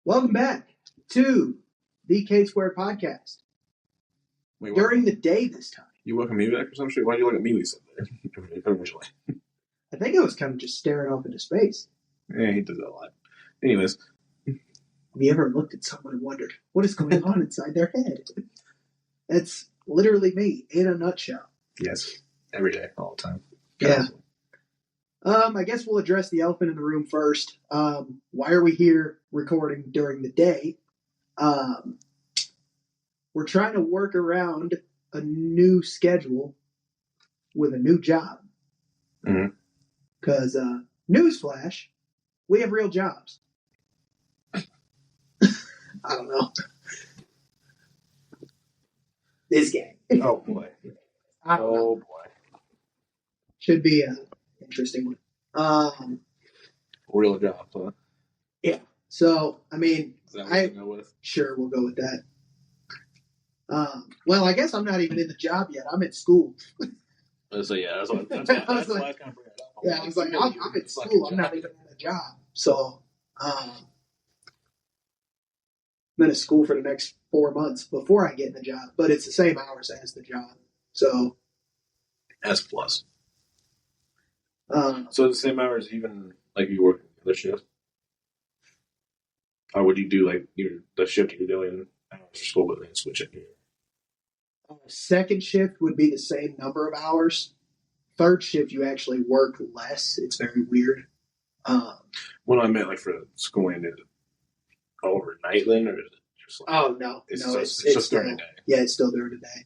Welcome back to the K Square podcast. Wait, During the day this time. You welcome me back or some shit? Why do you look at me, Lisa? Originally. I think I was kind of just staring off into space. Yeah, he does that a lot. Anyways. Have you ever looked at someone and wondered what is going on inside their head? That's literally me in a nutshell. Yes. Every day, all the time. Yeah. I guess we'll address the elephant in the room first. Why are we here recording during the day? We're trying to work around a new schedule with a new job. Because, newsflash, we have real jobs. I don't know. This game. Oh, boy. Oh, boy. Should be an interesting one. Real job, huh? Yeah. So, I mean, Is that what you go with? Sure, we'll go with that. Well, I guess I'm not even in the job yet. I'm at school. So, yeah, that's why I kind of bring it up. Yeah, I was like, I'm at school. I'm not even in a job. So, I'm in school for the next 4 months before I get in the job. But it's the same hours as the job. So. S plus. So the same hours even, like, you work the shift? Or would you do, like, the shift you're doing after school, but then switch it? Second shift would be the same number of hours. Third shift, you actually work less. It's very weird. Well, I meant, like, for schooling, is it overnight then, or is it just like... Oh, no. It's just during the day. Yeah, it's still during the day.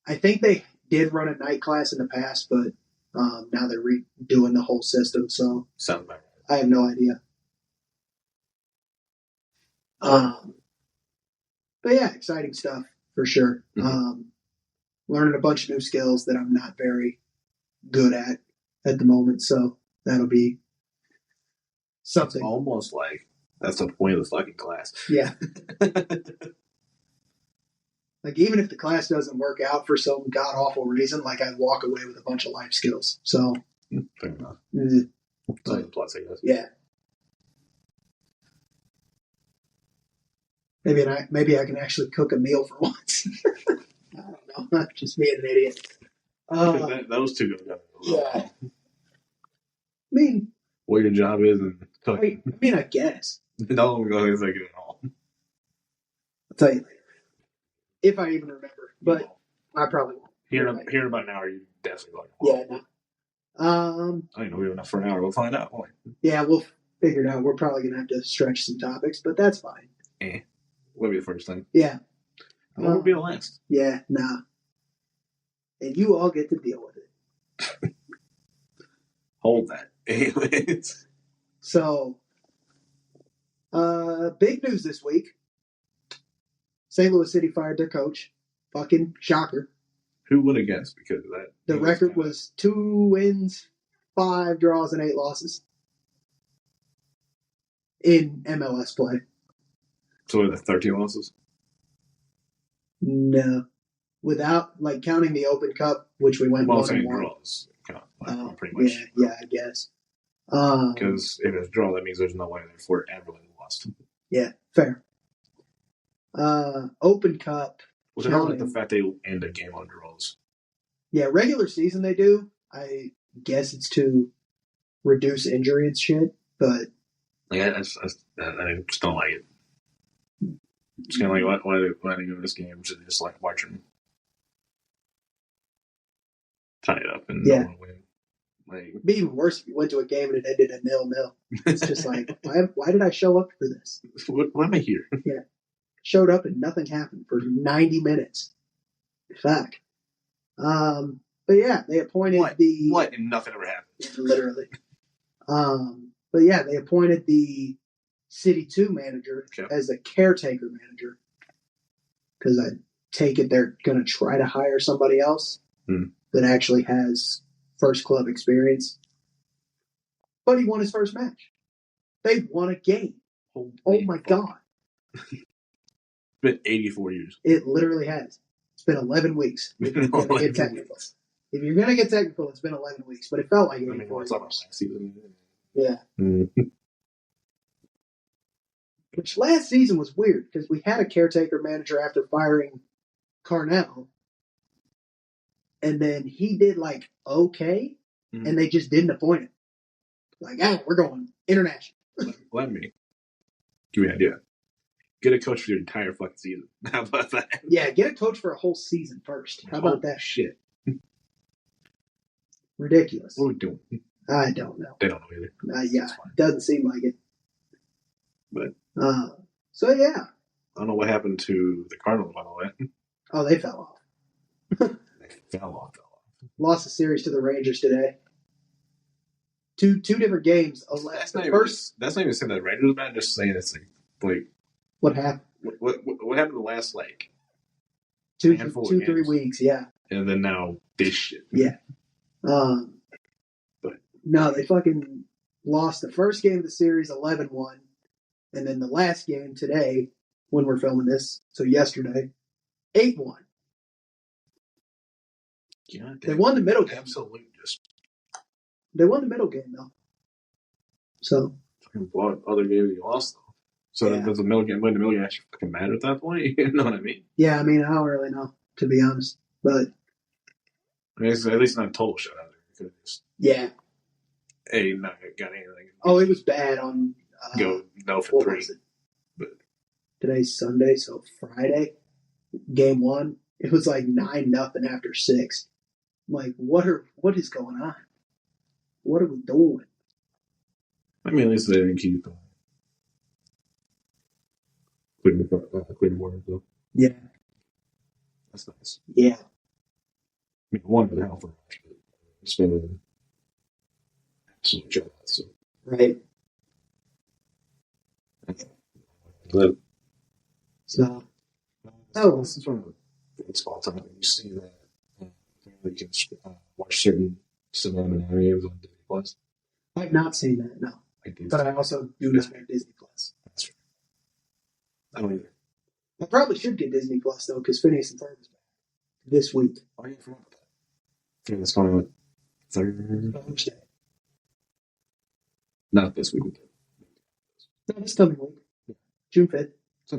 I think they did run a night class in the past, but now they're redoing the whole system, so... Sounds about right. I have no idea. But yeah, exciting stuff, for sure. Mm-hmm. Learning a bunch of new skills that I'm not very good at the moment, so that'll be something. It's almost like that's the point of the fucking class. Yeah. Like, even if the class doesn't work out for some god-awful reason, like, I walk away with a bunch of life skills, so... Fair enough. Mm-hmm. That's the plus, I guess. Yeah. Maybe I can actually cook a meal for once. I don't know. I'm just being an idiot. Those two go together. Yeah. I mean... What your job is and cooking. I mean, I guess. No one goes like it at all. I'll tell you later. If I even remember. But I probably won't. Here about an hour, you definitely going. Yeah, no. I don't know we have enough for an hour. We'll find out. Yeah, we'll figure it out. We're probably going to have to stretch some topics, but that's fine. We'll be the first thing. Yeah. We'll be the last. Yeah, nah. And you all get to deal with it. Hold that. Anyways. So, big news this week. St. Louis City fired their coach. Fucking shocker. Who would have guessed? Because of that. The record was 2 wins, 5 draws, and 8 losses in MLS play. So are there 13 losses? No. Without, like, counting the Open Cup, which we went 1-1. Draws. Pretty much. Yeah, I guess. Because if it's a draw, that means there's no way they're ever lost. Yeah, fair. Open Cup. Which I don't like the fact they end a game on draws. Yeah, regular season they do. I guess it's to reduce injury and shit, but... Like, I just don't like it. It's kind of like, why they go to this game? Should they just, like, watch them tie it up and no one win? Like, it'd be even worse if you went to a game and it ended at 0-0. It's just like, why did I show up for this? Why am I here? Yeah. Showed up and nothing happened for 90 minutes. Fuck. But yeah, they appointed What? And nothing ever happened. Literally. But yeah, they appointed the City 2 manager as a caretaker manager. Because I take it they're going to try to hire somebody else that actually has first club experience. But he won his first match. They won a game. Oh my God. It's been 84 years. It literally has. It's been 11 weeks. If you're going to get technical. If you're going to get technical, it's been 11 weeks. But it felt like 84 years. Last season. Yeah. Which last season was weird because we had a caretaker manager after firing Carnell, and then he did like okay, and they just didn't appoint him. Like, we're going international. Let me give me an idea. Get a coach for your entire fucking season. How about that? Yeah, get a coach for a whole season first. How about that? Shit. Ridiculous. What are we doing? I don't know. They don't know either. Yeah, doesn't seem like it. But so yeah. I don't know what happened to the Cardinals, by the way. Oh, they fell off. They fell off. Lost the series to the Rangers today. Two different games. That's not even saying that Rangers are bad. Just saying it's like what happened? What happened the last 3 weeks? Yeah. And then now this shit. Yeah. But no, they fucking lost the first game of the series 11-1, and then the last game today, when we're filming this, so yesterday, 8-1. God, they won the middle game. Absolutely, they won the middle game though. So fucking blow other games you lost though. So does the middle game actually fucking matter at that point? You know what I mean? Yeah, I mean I don't really know, to be honest, but I mean, it's at least not a total shutout. Yeah. Not got anything. Oh, it was bad on go no for 3. But today's Sunday, so Friday, game 1, it was like 9-0 after 6. I'm like, what is going on? What are we doing? I mean, at least they didn't keep Cleveland Warriors though. Yeah, that's nice. Yeah, I mean, one for the hell for much, but it's been an absolute job. So right. But So this is one of the baseball time. You see that you can watch certain cinema areas on Disney Plus. I've not seen that, no. But I also do not have Disney Plus. That's true. I don't either. I probably should get Disney Plus though, because Phineas and Ferb is back this week. Oh yeah, I forgot about that. I think that's going on Thursday. Not this week. No, this coming week. Yeah. June 5th. It's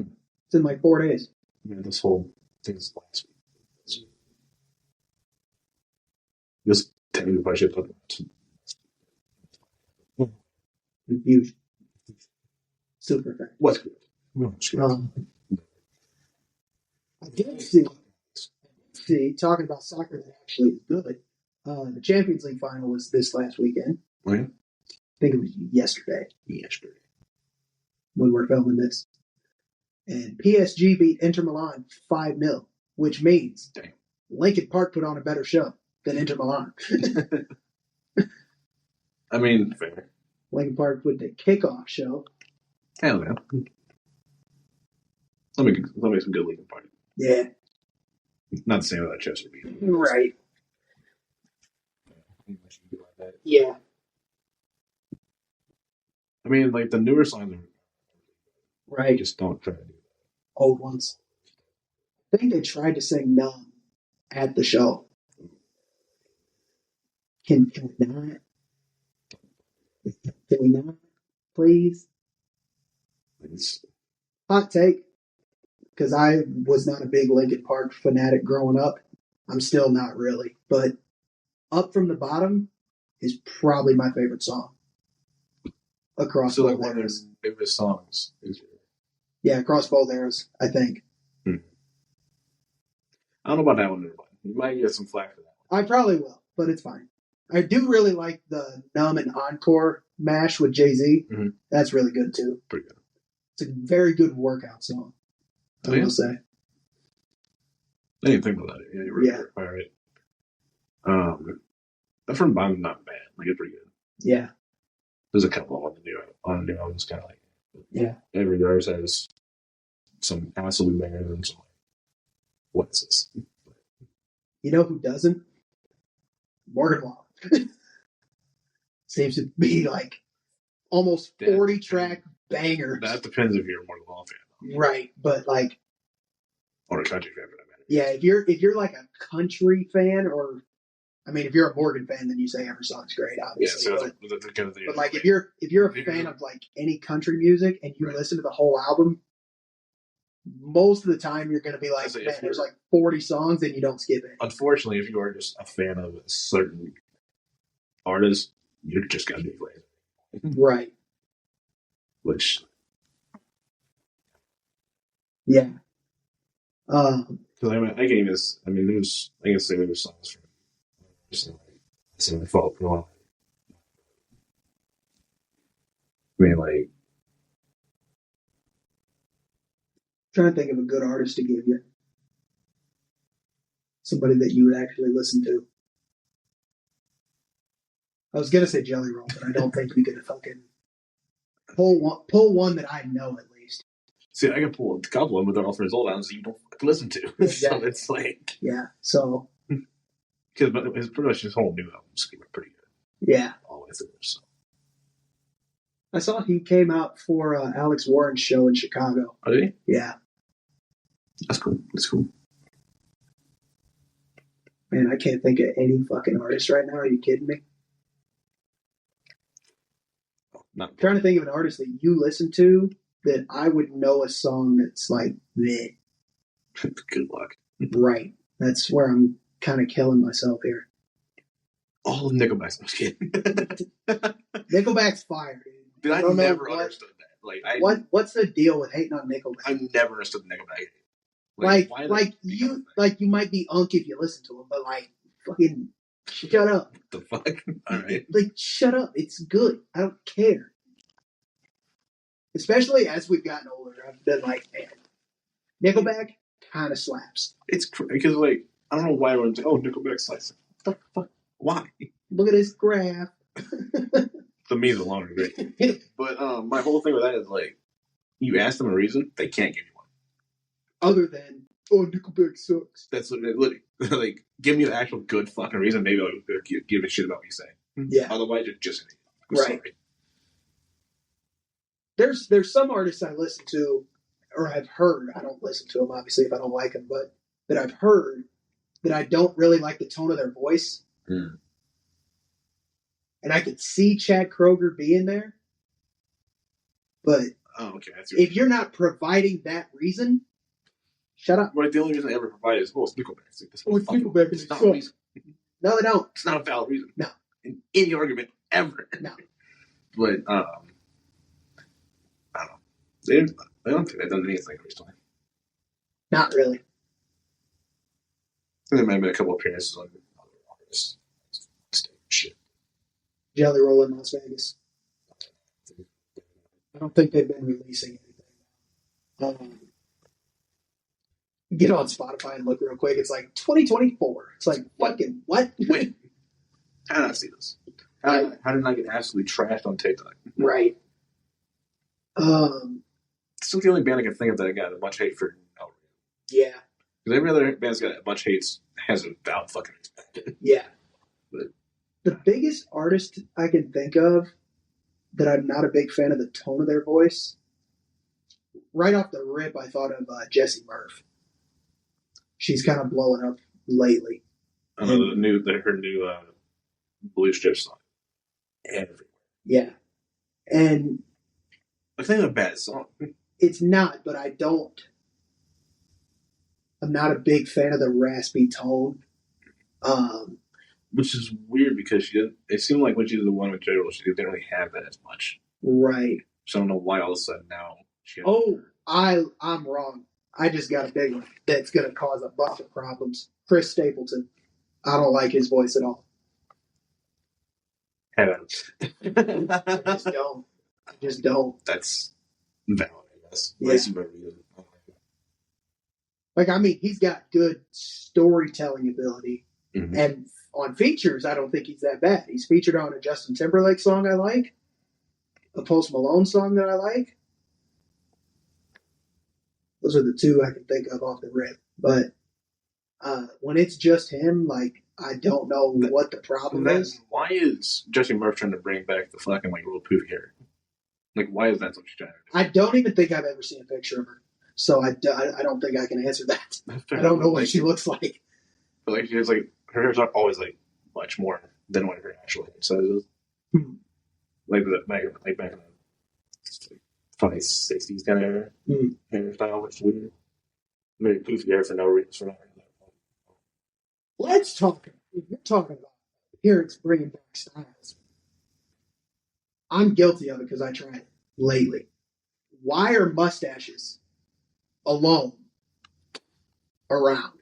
in like 4 days. Yeah, this whole thing is last week. This technically I should talk about. Huge. Super fan. What's good? I did see, talking about soccer that actually is good, the Champions League final was this last weekend. Oh, yeah? I think it was yesterday. When we're filming this. And PSG beat Inter Milan 5-0, which means Lincoln Park put on a better show than Inter Milan. I mean, fair. Lincoln Park with the kickoff show. Hell yeah. Let me some good Lincoln Park. Yeah. Not the same without Chester beat. Right. Yeah. I mean, like the newer songs are right. Just don't try to do that. Old ones. I think they tried to sing Numb at the show. Can we not? Can we not? Please? Hot take. Because I was not a big Linkin Park fanatic growing up. I'm still not really. But Up From the Bottom is probably my favorite song. Across both one of their favorite songs. Yeah, across both eras, I think. I don't know about that one. You might get some flack for that one. I probably will, but it's fine. I do really like the Numb and Encore mash with Jay-Z. Mm-hmm. That's really good, too. Pretty good. It's a very good workout song, I will say. I didn't think about that. Yeah, you're right. All right. That From Bottom's not bad. Like, it's pretty good. Yeah. There's a couple on the new albums kind of like. Yeah. Every verse has some absolute bangers and some like, what's this? You know who doesn't? Morgan Wallen. Seems to be like almost 40 track bangers. That depends if you're a Morgan Wallen fan. Right, but like. Or a country fan for that matter. Yeah, if you're like a country fan or I mean, if you're a Morgan fan, then you say every song's great, obviously. Yeah, so but like, if you're a fan of like any country music and you listen to the whole album, most of the time you're going to be like, man, there's like 40 songs and you don't skip it. Unfortunately, if you are just a fan of a certain artist, you're just going to be playing. Right. Which. Yeah. Because I can even, I mean, I can say there's songs from some of the fault for a while. I mean, like. Trying to think of a good artist to give you. Somebody that you would actually listen to. I was going to say Jelly Roll, but I don't think you could fucking pull one that I know at least. See, I can pull a couple of them, but they're all for his old albums that you don't listen to. Exactly. So it's like. Yeah, so. Because pretty much his whole new album's pretty good. Yeah. All the way through, so. I saw he came out for Alex Warren's show in Chicago. Oh, did he? Yeah. That's cool. That's cool. Man, I can't think of any fucking artist right now. Are you kidding me? I'm trying to think of an artist that you listen to that I would know a song that's like that. Good luck. Right. That's where I'm kind of killing myself here. All of Nickelback's. I'm just kidding. Nickelback's fire, dude. Dude, I never understood that. Like, what's the deal with hating on Nickelback? I never understood Nickelback. Like you might be unk if you listen to him, but like fucking shut up. What the fuck? All right. Like shut up. It's good. I don't care. Especially as we've gotten older, I've been like, man, Nickelback kind of slaps. It's because like I don't know why everyone's like, oh, Nickelback slaps. What the fuck? Why? Look at this graph. To me, the longer great. But my whole thing with that is like, you ask them a reason, they can't give you one. Other than, oh, Nickelback sucks. That's literally like, give me an actual good fucking reason. Maybe I'll give a shit about what you say. Yeah. Otherwise, you're just an idiot. Right. Sorry. There's some artists I listen to, or I've heard. I don't listen to them obviously if I don't like them, but that I've heard that I don't really like the tone of their voice. Mm. And I could see Chad Kroeger being there, but if you're not providing that reason, shut up. Right, the only reason I ever provided is, it's Nickelback. It's Nickelback. It's not a reason. No, they don't. It's not a valid reason. No. In any argument ever. No. But, I don't know. I don't think they've done anything recently. Not really. I think there might have been a couple appearances on other artists. Shit. Jelly Roll in Las Vegas. I don't think they've been releasing anything. Get on Spotify and look real quick. It's like 2024. It's like fucking what? Wait, how did I see this? How did I get absolutely trashed on TikTok? Right. Still the only band I can think of that got a bunch of hate for. Yeah. Because every other band's got a bunch of hates has a valid fucking respect. Yeah. But the biggest artist I can think of that I'm not a big fan of the tone of their voice, right off the rip, I thought of Jessie Murph. She's kind of blowing up lately. I know her new Blue Strip song. Everywhere. Yeah. And I think it's a bad song. It's not, but I'm not a big fan of the raspy tone. Which is weird because it seemed like when she did the one with J-Roll, she didn't really have that as much. Right. So I don't know why all of a sudden now she I'm wrong. I just got a big one that's going to cause a bunch of problems. Chris Stapleton. I don't like his voice at all. I just don't. That's valid, I guess. Yeah. Like, I mean, he's got good storytelling ability. Mm-hmm. And on features, I don't think he's that bad. He's featured on a Justin Timberlake song I like, a Post Malone song that I like. Those are the two I can think of off the rip. But when it's just him, like, I don't know what the problem is. Why is Jessie Murph trying to bring back the fucking, like, real poofy hair? Like, why is that what she's trying to do? I don't even think I've ever seen a picture of her. So I don't think I can answer that. I don't know what she looks like. But, like, she has, like, her hair's not always, like, much more than what her actual hairstyle is. Hmm. Like back in the funny 60s kind of hairstyle, which is weird. Maybe poofy hair for no reason. Let's talk. If you're talking about here, it's bringing back styles. I'm guilty of it because I tried it lately. Why are mustaches alone around?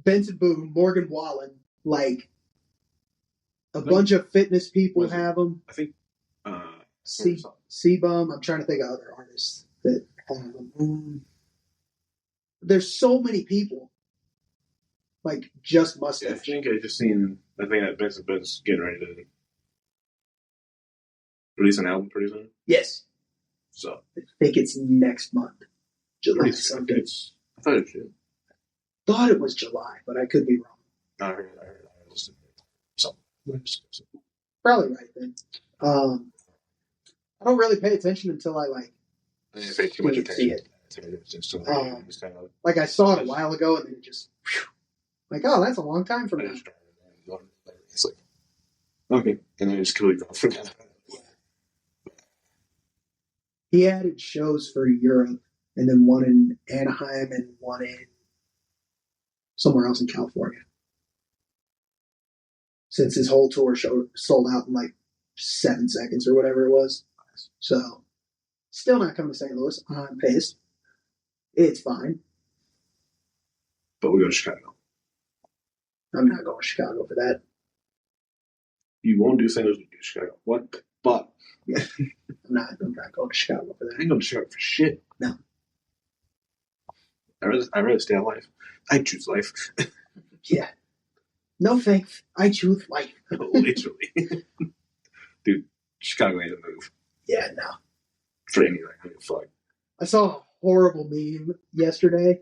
Benson Boone, Morgan Wallen, like a bunch of fitness people have them. I think C-Bum. I'm trying to think of other artists that have them. There's so many people, like just mustache. I think I just seen. I think that Benson Boone's getting ready to release an album pretty soon. Yes. So I think it's next month, July something. I thought it should. Thought it was July, but I could be wrong. I heard something. Probably right then. I don't really pay attention until I pay too much attention. See it. Like I saw it a while ago, and then it just like, oh, that's a long time from now. It's like okay, and then it's completely gone from that. He added shows for Europe, and then one in Anaheim and one in somewhere else in California. Since his whole tour sold out in like 7 seconds or whatever it was. So, still not coming to St. Louis. I'm pissed. It's fine. But we go to Chicago. I'm not going to Chicago for that. You won't do St. Louis, we do Chicago. What? But I'm not going to Chicago for that. I ain't going to Chicago for shit. No. I'd rather stay alive. I choose life. Yeah. No thanks. I choose life. Literally. Dude, Chicago ain't a move. Yeah, no. For anything. I mean, fuck. I saw a horrible meme yesterday.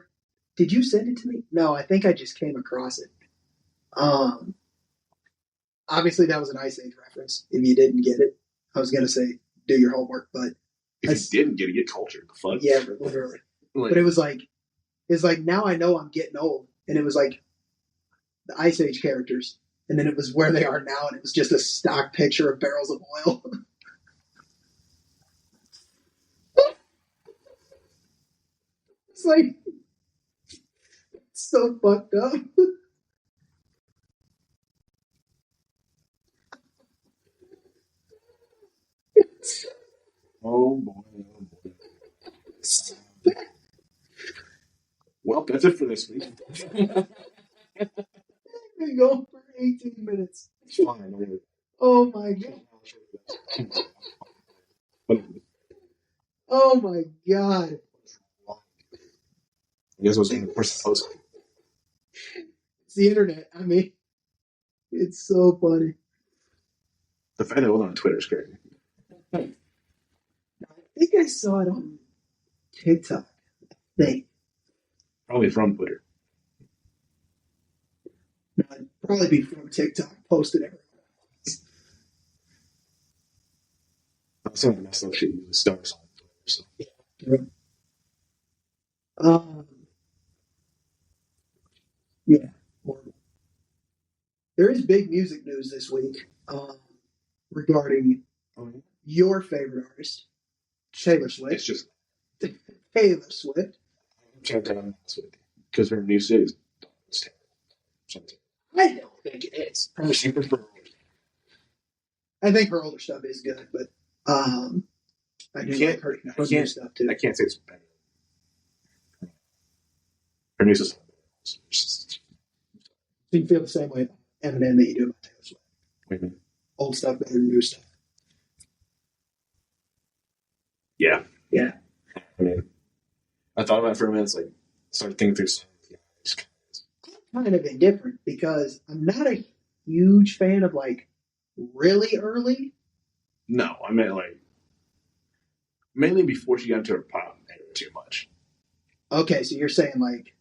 Did you send it to me? No, I think I just came across it. Obviously, that was an Ice Age reference. If you didn't get it, I was going to say, do your homework, but... If you didn't get it, get cultured. The fuck? Yeah, literally. But it was like, now I know I'm getting old. And it was like the Ice Age characters. And then it was where they are now, and it was just a stock picture of barrels of oil. It's like, it's so fucked up. Oh boy. Well, that's it for this week. We've been going for 18 minutes. It's fine. Oh my god. Oh my god. I guess I was the only person posting. It's the internet. I mean, it's so funny. The fact that it was on Twitter is crazy. I think I saw it on TikTok. I think. Probably from Twitter. No, it'd probably be from TikTok. Posted everywhere. Some of the messed up shit usually starts on Twitter. So. Yeah. There is big music news this week regarding your favorite artist, Taylor Swift. It's just Taylor Swift. I'm trying to tell Swift because her new series is terrible. I don't think it is. I think her older stuff is good, but I do like her new stuff too. I can't say it's better. Her new stuff. So you feel the same way about Eminem that you do about Taylor Swift. What do you mean? Old stuff better than new stuff. Yeah. Yeah. I mean, I thought about it for a minute. It's like, started thinking through songs. Yeah, it's kind of indifferent because I'm not a huge fan of like really early. No, I meant like mainly before she got into her pop era too much. Okay, so you're saying like,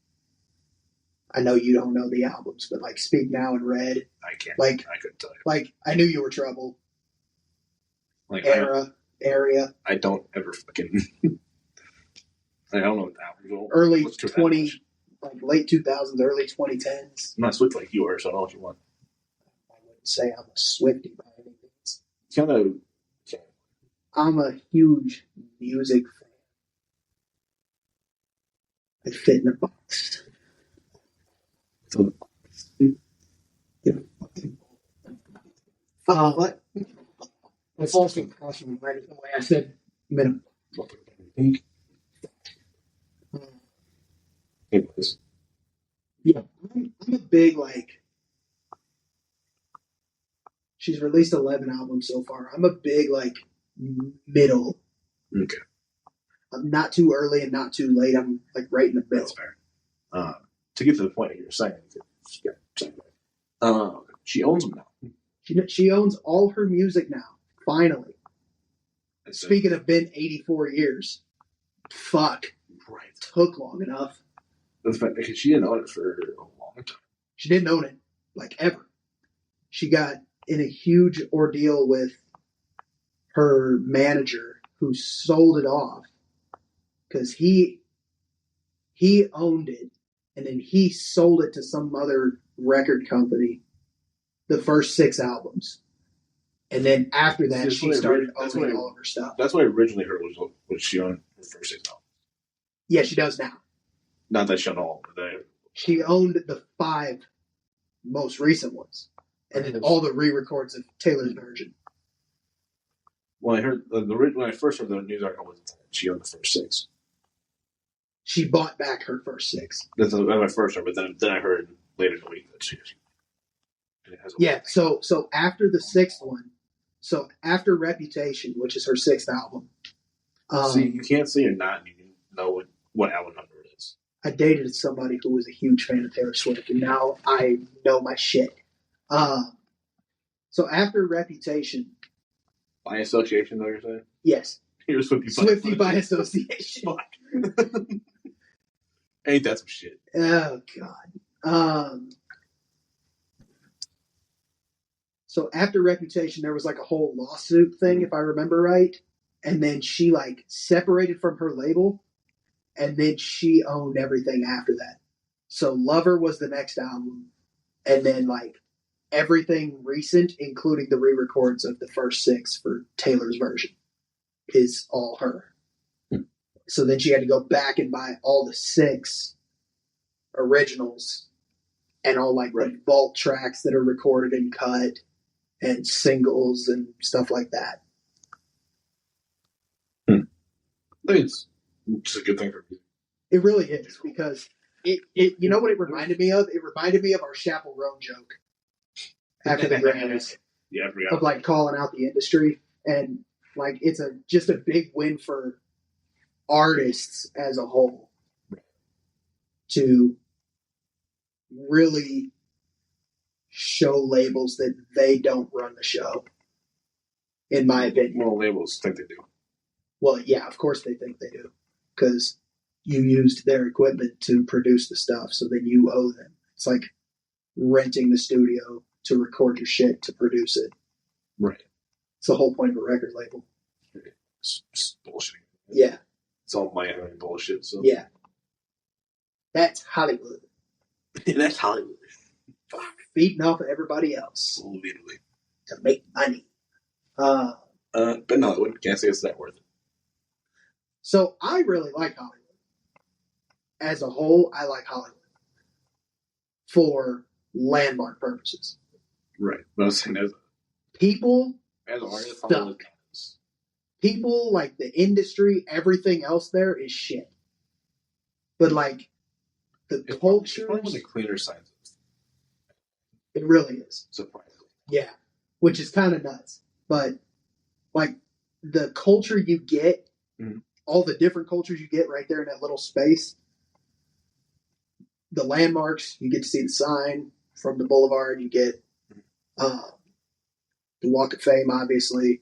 I know you don't know the albums, but like Speak Now and Red. I can't. Like I couldn't tell you. Like I Knew You Were Trouble. Like Area. I don't ever fucking. I don't know what the albums are. Early 20, like late 2000s, early 2010s. I'm not Swift like you are, so I don't know what you want. say I'm a Swiftie by any means. Kind of. I'm a huge music fan. I fit in a box. Yeah. What? My false concussion right the way I said minimum. Pink. Anyways. Yeah, I'm a big, like, she's released 11 albums so far. I'm a big, like, middle. Okay. I'm not too early and not too late. I'm, like, right in the middle. That's fair. To get to the point you're saying, she owns them now. She owns all her music now, finally. Speaking of been 84 years. Fuck. Right. Took long enough. The fact because she didn't own it for a long time. She didn't own it, like, ever. She got in a huge ordeal with her manager who sold it off because he owned it and then he sold it to some other record company, the first 6 albums. And then after that, she started owning all of her stuff. That's what I originally heard was she owned her first 6 albums. Yeah, she does now. Not that she owned all, but she owned the 5 most recent ones, and then all the re-records of Taylor's version. When I heard when I first heard the news article, was she owned the first 6. She bought back her first 6. That's my first heard, but then I heard later in the week that she. Yeah, so after the 6th one, so after Reputation, which is her 6th album. See, you can't say you're not. You can know what album number it is. I dated somebody who was a huge fan of Taylor Swift, and now I know my shit. So after Reputation. By association, though, you're saying? Yes. You're Swiftie by association. Fuck. Ain't that some shit? Oh, God. So after Reputation, there was like a whole lawsuit thing, if I remember right. And then she like separated from her label, and then she owned everything after that. So Lover was the next album, and then like everything recent, including the re-records of the first 6 for Taylor's version, is all her. So then she had to go back and buy all the 6 originals and all like the vault tracks that are recorded and cut and singles and stuff like that. I think it's just a good thing for me. It really is, because it you know what it reminded me of? It reminded me of our Chappell Roan joke after the Grammys. Yeah, I forgot. Of like calling out the industry, and like it's just a big win for artists as a whole to really show labels that they don't run the show, in my opinion. Well, labels think they do. Well, yeah, of course they think they do, because you used their equipment to produce the stuff, so then you owe them. It's like renting the studio to record your shit to produce it. Right. It's the whole point of a record label. It's just bullshit. Yeah. It's all my bullshit. So. Yeah. That's Hollywood. That's Hollywood. Fuck. Feeding off of everybody else. Literally. To make money. But no, I can't say it's that worth it. So I really like Hollywood. As a whole, I like Hollywood. For landmark purposes. Right. But I was saying people as an artist, suck. People, like the industry, everything else there is shit. But like the culture, it's one of the cleaner sides. It really is. Surprisingly. Yeah. Which is kind of nuts. But like the culture you get, all the different cultures you get right there in that little space, the landmarks, you get to see the sign from the boulevard, you get the Walk of Fame, obviously.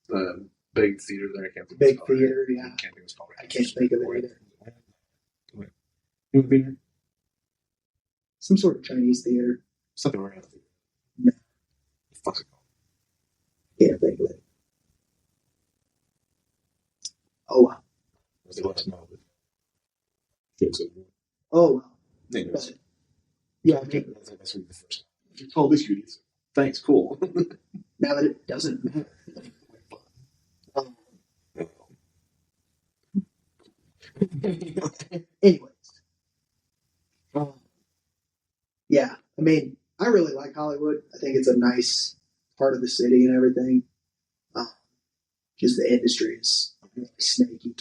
The big theater there, I can't think big theater, yeah. I can't think of it either. New theater? Some sort of Chinese theater. Something around theater. No. What's it called? Can't think of it. Oh well. Oh well. Anyways. Yeah, I mean, that's really the first. Oh, this you. Thanks, cool. Now that it doesn't matter. Anyways. Yeah, I mean, I really like Hollywood. I think it's a nice part of the city and everything. Just the industry is really snaky.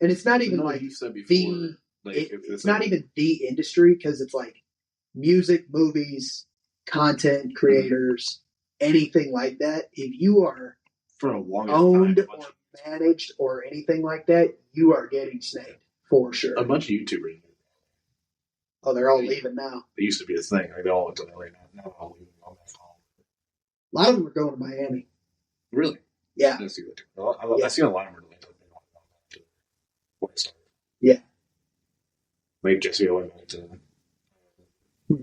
And it's not even like you said before, the it's not even the industry because it's like music, movies, content creators, anything like that. If you are for a long owned time, or managed or anything like that, you are getting snaked for sure. A bunch of YouTubers. Oh, they're all leaving now. It used to be a thing. Like, they all went to LA now. Now all leaving. All back home. A lot of them are going to Miami. Really? Yeah. I see that too. I see a lot of them to White Star. Yeah. Like Jesse Owen went to. I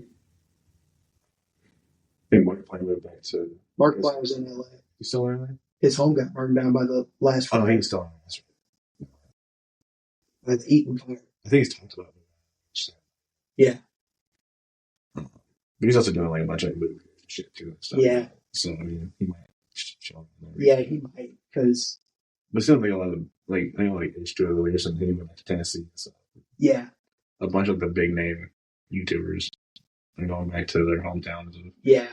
think Markiplier moved back to. Markiplier's in LA. He's still in LA? His home got burned down by the last fire. Oh, he's still in LA. By the Eaton fire. I think he's talked about it. Yeah. But he's also doing like a bunch of movie shit too and stuff. Yeah. So I mean, he might show. Yeah, he might because. But still, like a lot of like I know like H2O or something. He went back to Tennessee. So yeah. A bunch of the big name YouTubers are going back to their hometowns. Yeah.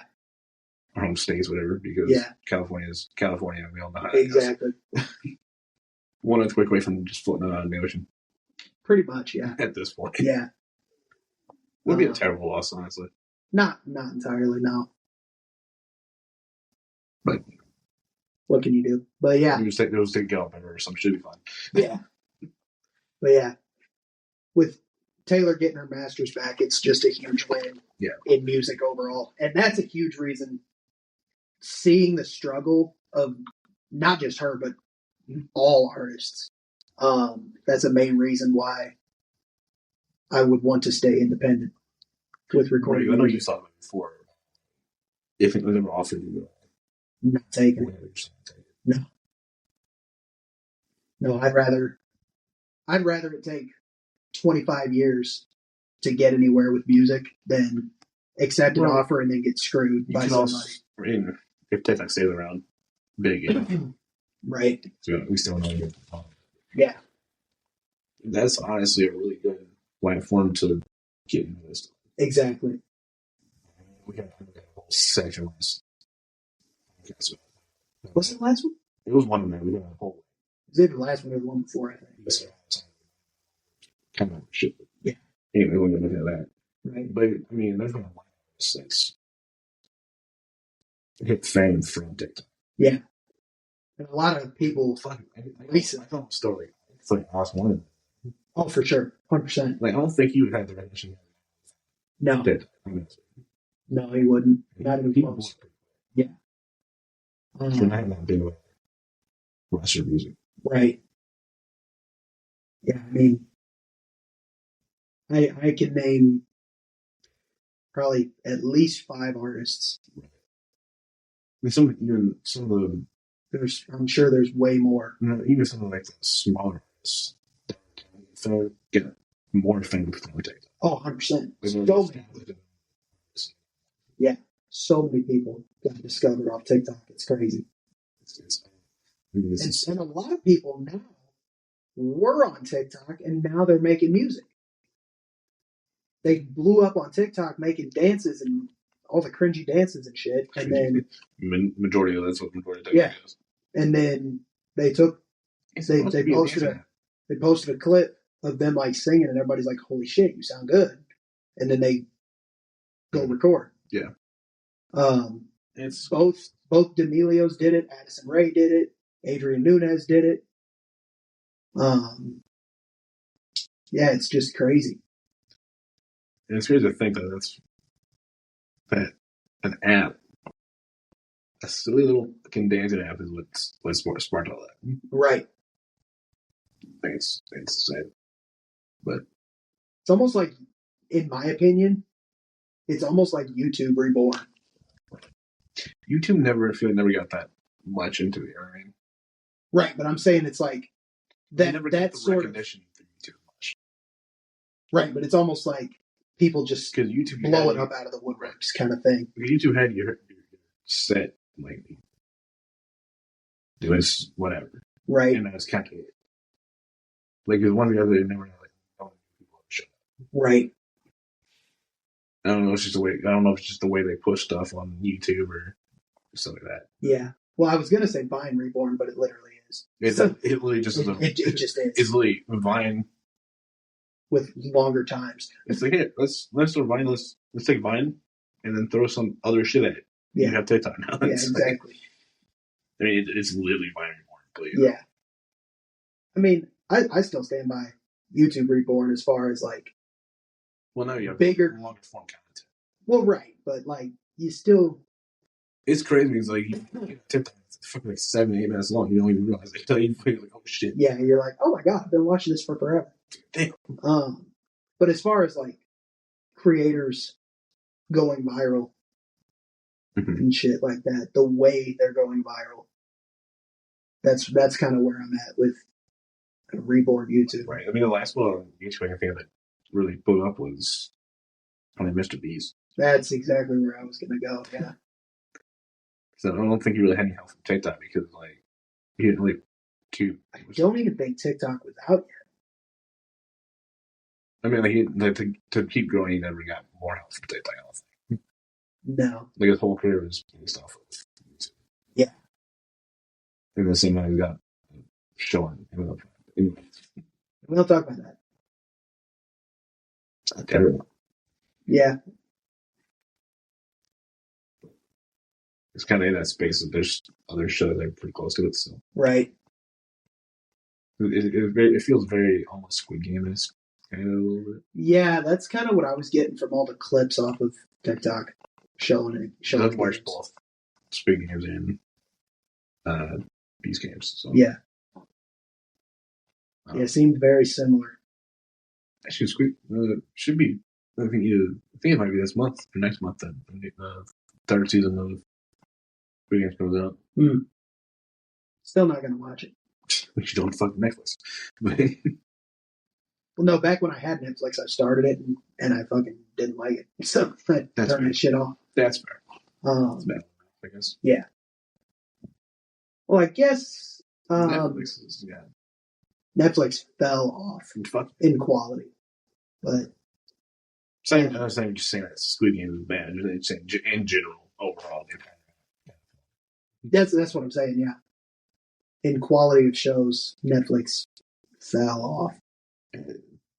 Or home states, whatever, because California. We all know how exactly. 1 earthquake away from just floating out in the ocean. Pretty much, yeah. At this point, yeah. Would be a terrible loss, honestly. Not entirely, no. But what can you do? But yeah, it was take Gallop or something. Should be fine. Yeah. But yeah, with Taylor getting her master's back, it's just a huge win. In music overall, and that's a huge reason. Seeing the struggle of not just her, but all artists. That's a main reason why I would want to stay independent with recording. Right, I know you thought about it before. If it was ever offered you, not taking it. No, I'd rather it take 25 years to get anywhere with music than accept an offer and then get screwed by somebody. If TikTok stays around, big, right? So we still know you. Yeah, that's honestly a really good platform to get into this. Exactly. We got a whole section last. Was it the last one? It was one of them. We got a whole. Was it the last one or the one before? I think. Kind of shit. Yeah. Anyway, we're gonna look at that. Right. But I mean, there's been a lot of things. Hit fame from TikTok. Yeah. And a lot of people. I don't story. It's like I was one of them. Oh, for sure, 100%. Like I don't think you would have the recognition. No. No, he wouldn't. Not even close. Yeah. You're not that big of a Russian music. Right. Yeah, I mean, I can name probably at least 5 artists. Right. I mean, some of the. I'm sure there's way more. Even some of like the smaller artists get more fame from TikTok. Oh, 100%. So many. Yeah, so many people got discovered off TikTok. It's crazy. And a lot of people now were on TikTok, and now they're making music. They blew up on TikTok making dances and all the cringy dances and shit. And then majority of that's what majority of TikTok is. And then they posted a clip of them like singing, and everybody's like, "Holy shit, you sound good!" And then they go record. Yeah. It's both D'Amelios did it, Addison Rae did it, Adrian Nunez did it. Yeah, it's just crazy. And it's crazy to think that an app, a silly little dancing app, is what sparked all that. Right. I think it's sad, but it's almost like, in my opinion, it's almost like YouTube reborn. YouTube never got that much into it, right? Right, but I'm saying it's like that. Never that the sort recognition of for YouTube much. Right, but it's almost like people just because YouTube blow it up out of the woodworks kind of thing. YouTube had your set like doing whatever, right? And that's kind of like the one the other day, they were like, oh, people shut up. Right. I don't know. It's just the way. I don't know if it's just the way they push stuff on YouTube or stuff like that. Yeah. Well, I was gonna say Vine Reborn, but it literally is. It literally just it just is. It's literally Vine with longer times. It's like, hey, let's throw Vine. Let's take Vine and then throw some other shit at it. Yeah. You have TikTok now. Yeah, exactly. I mean, it's literally Vine Reborn. Yeah. I mean, I still stand by YouTube Reborn as far as like. Well, now you have bigger, longer form content. Well, right, but like you still. It's crazy because like TikTok is fucking like 7-8 minutes long. You don't even realize it. You like, oh shit. Yeah, you're like, oh my god, I've been watching this for forever. Damn. But as far as like creators going viral and shit like that, the way they're going viral, that's kind of where I'm at with Reborn YouTube. Right. I mean, the last one on YouTube I think that really blew up was only Mr. Beast. That's exactly where I was gonna go. Yeah. So I don't think he really had any help from TikTok because like he didn't really I don't even think TikTok was out yet. I mean, like to keep growing, he never got more help from TikTok. I don't think. No. Like his whole career was based off of YouTube. Yeah. And the same time he got showing. We don't talk about that. It's not terrible. Yeah. It's kind of in that space that there's other shows that are pretty close to it. So right. It feels very almost Squid Game-esque. Kind of a little bit. Yeah, that's kind of what I was getting from all the clips off of TikTok showing it. I've watched both Squid Games and Beast Games. So. Yeah. Yeah, it seemed very similar. Actually, Squid should be. I think it might be this month or next month. Then the third season of Squid Games comes out. Still not gonna watch it. You don't fuck Netflix. Well, no, back when I had Netflix, I started it and I fucking didn't like it, so I turned that shit off. That's fair. That's bad, I guess. Yeah. Well, I guess Netflix fell off in quality, but I'm not saying just saying that Squid Game is bad. Just saying in general, overall, that's what I'm saying. Yeah, in quality of shows, Netflix fell off,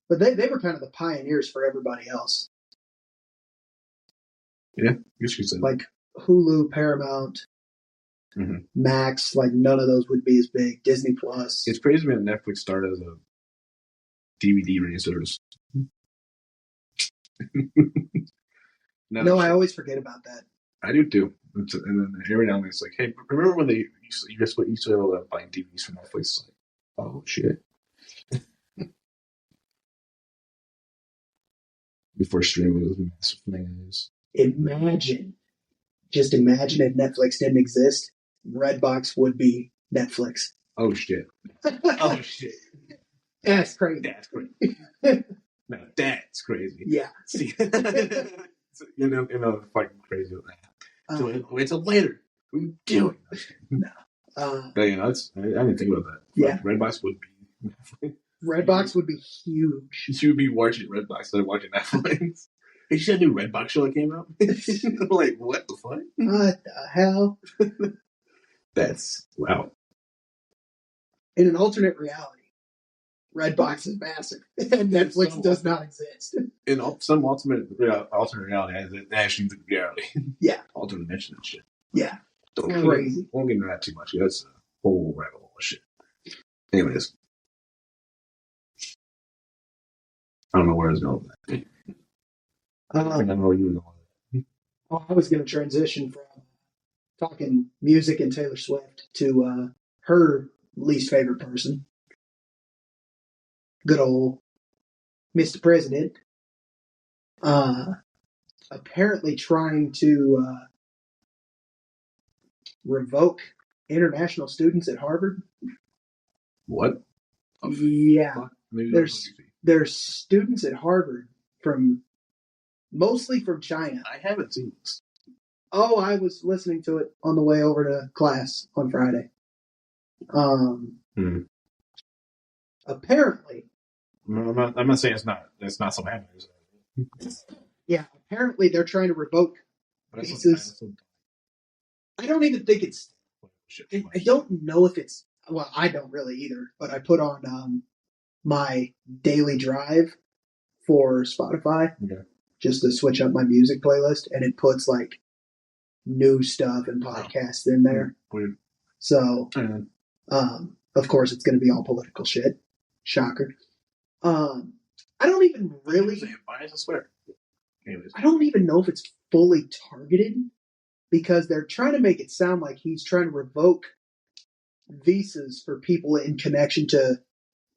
but they were kind of the pioneers for everybody else. Yeah, I guess you said like Hulu, Paramount. Max, like none of those would be as big. Disney Plus. It's crazy when Netflix started as a DVD rental service. No, I always forget about that. I do too. And then every now and then it's like, hey, remember when you used to be able to buy DVDs from Netflix? It's like, oh shit. Before streaming was a massive thing. Just imagine if Netflix didn't exist. Redbox would be Netflix. Oh shit. Oh shit. That's crazy. That's crazy. No, that's crazy. Yeah. See, fucking crazy with that. So wait till later. What are you doing? No. But I didn't think about that. Yeah. Redbox would be. Redbox would be huge. You should be watching Redbox instead of watching Netflix. You should have a new Redbox show that came out. I'm like, what the fuck? What the hell? That's wow. In an alternate reality, Redbox is massive, and Netflix does not exist. In some alternate reality, it actually the reality. Yeah. Alternate dimension and shit. Yeah. Crazy. Won't get into that too much. That's a whole rabbit hole of shit. Anyways. I don't know where I was going with that. I think I know where you were going with that. I was going to transition from talking music and Taylor Swift to her least favorite person. Good old Mr. President. Apparently trying to revoke international students at Harvard. What? Yeah. There's students at Harvard from mostly from China. I haven't seen this. Oh, I was listening to it on the way over to class on Friday. Apparently, I'm not saying it's not something happening. yeah, apparently they're trying to revoke visas. I don't even think it's. I don't know if it's. Well, I don't really either. But I put on my daily drive for Spotify just to switch up my music playlist, and it puts like new stuff and podcasts in there. Weird. So, of course, it's going to be all political shit. Shocker. I don't even really. I swear. Anyways. I don't even know if it's fully targeted because they're trying to make it sound like he's trying to revoke visas for people in connection to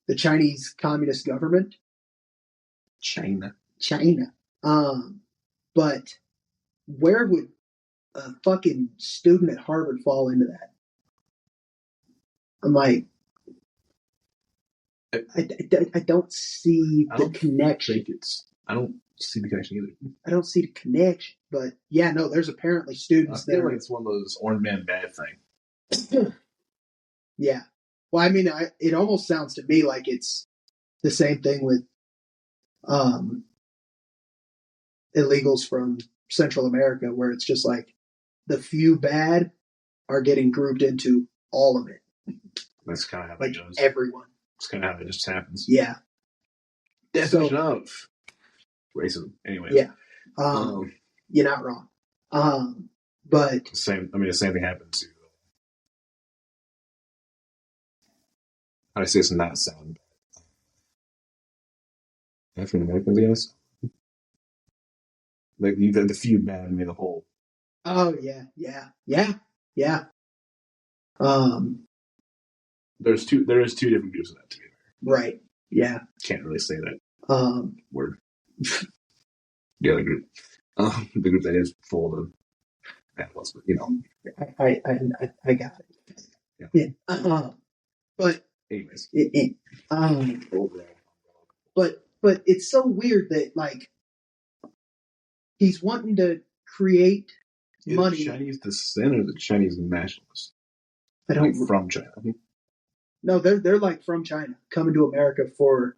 the Chinese Communist government. China. But where would a fucking student at Harvard fall into that? I'm like, I don't see the connection. I don't see the connection either. I don't see the connection. But yeah, no, there's apparently students I feel like it's one of those orange man bad thing. Yeah. Well, I mean, it almost sounds to me like it's the same thing with illegals from Central America, where it's just like the few bad are getting grouped into all of it. That's kind of how like it goes. Everyone. It's kind of how it just happens. Yeah. Definition of racism. Anyway. Yeah. You're not wrong. But the same thing happened to. I say it's not sound. African Americans, I guess. Like the few bad made the whole. Oh yeah. There is two different groups of that together. Right. Yeah. Can't really say that word. The other group, the group that is full of bad ones, but I got it. Yeah. But anyways, but it's so weird that like he's wanting to create money. Chinese descent or the Chinese nationalists? I don't like from China. No, they're like from China, coming to America for.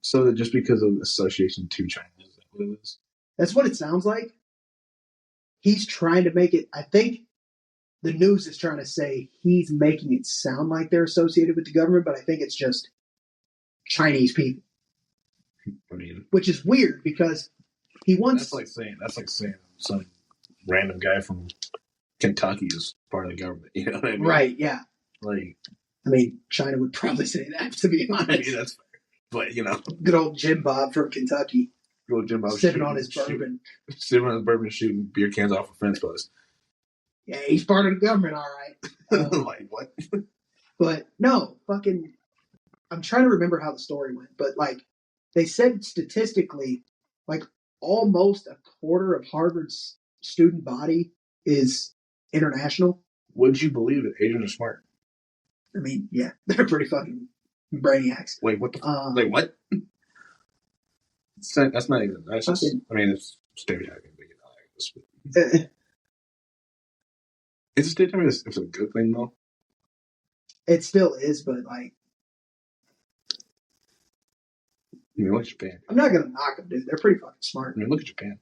So that just because of association to China, is that what it is? That's what it sounds like. He's trying to make it. I think the news is trying to say he's making it sound like they're associated with the government, but I think it's just Chinese people. I mean, which is weird because he wants. That's like saying some random guy from Kentucky is part of the government. You know what I mean? Right? Yeah. Like, I mean, China would probably say that, to be honest. I mean, that's fair. But good old Jim Bob from Kentucky. Good old Jim Bob sipping on his bourbon, shooting beer cans off of fence posts. Yeah, he's part of the government, all right. Like what? But no, fucking. I'm trying to remember how the story went, but like they said statistically, like almost a quarter of Harvard's student body is international. Would you believe that Asians are smart? I mean, yeah, they're pretty fucking brainiacs. Wait, what the? Wait, what? That's not even. That's just. I mean, it's stereotyping, but it's a stereotyping. It's a good thing, though. It still is, but like. I mean, look at Japan. I'm not gonna knock them, dude. They're pretty fucking smart. I mean, look at Japan.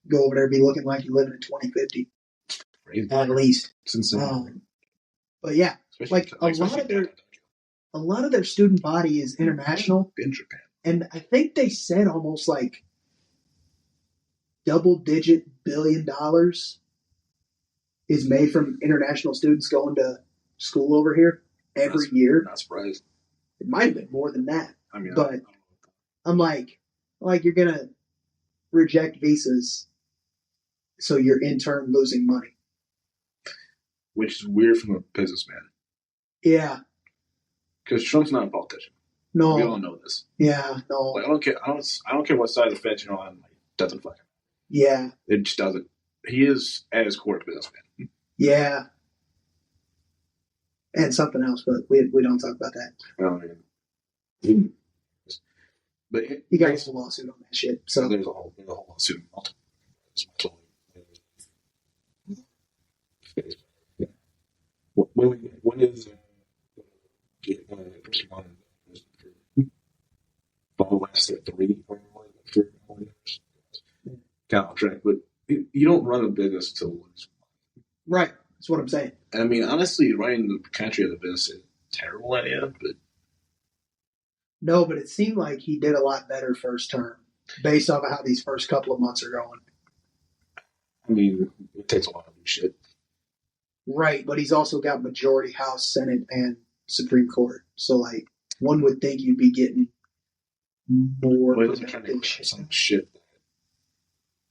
Go over there and be looking like you live in 2050. Crazy. At least. It's insane. But yeah, like a lot of their student body is international. In Japan. And I think they said almost like double-digit $1 billion is made from international students going to school over here every year. Not surprised. It might have been more than that. I mean, but I'm like you're gonna reject visas, so you're in turn losing money, which is weird from a businessman. Yeah, because Trump's not a politician. No, we all know this. Yeah, no. Like, I don't care. I don't care what side of the fence you're on. Like, doesn't fucking. Yeah, it just doesn't. He is at his core a businessman. Yeah. And something else, but we don't talk about that. Oh, man. But he got a lawsuit on that shit. So there's a whole lawsuit. When is ball last at 3 for kind of track, but you don't run a business to lose. Right, that's what I'm saying. I mean, honestly, running the country of the business is a terrible idea, but no, but it seemed like he did a lot better first term based off of how these first couple of months are going. I mean, it takes a lot of shit. Right, but he's also got majority House, Senate, and Supreme Court. So, like, one would think you'd be getting more. Well, he trying to grab some shit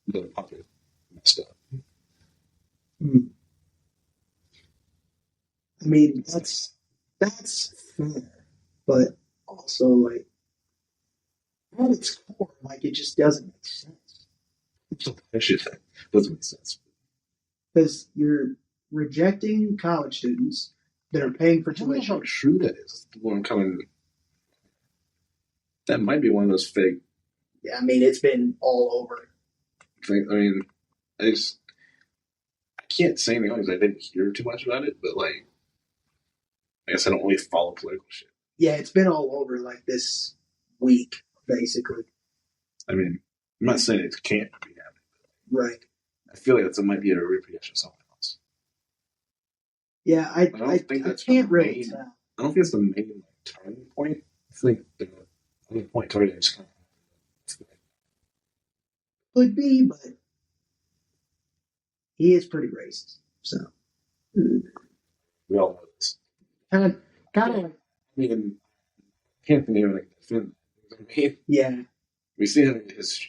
that the public messed up. I mean, that's fair, but also, like, at its core, like, it just doesn't make sense. That shit doesn't make sense. Because you're rejecting college students that are paying for tuition. I don't know how true that is. When I'm coming, that might be one of those fake. Yeah, I mean, it's been all over. I mean, I can't say anything because I didn't hear too much about it, but like, I guess I don't really follow political shit. Yeah, it's been all over like this week, basically. I mean, I'm not saying it can't be happening. Right. I feel like that might be a reproduction of something else. Yeah, I can't really tell. I don't think it's the main turning point. I think the point toward it is kind of could be, but he is pretty racist. So we all know this. Kind of. I mean, I can't think of like defend. I mean, yeah. We see him his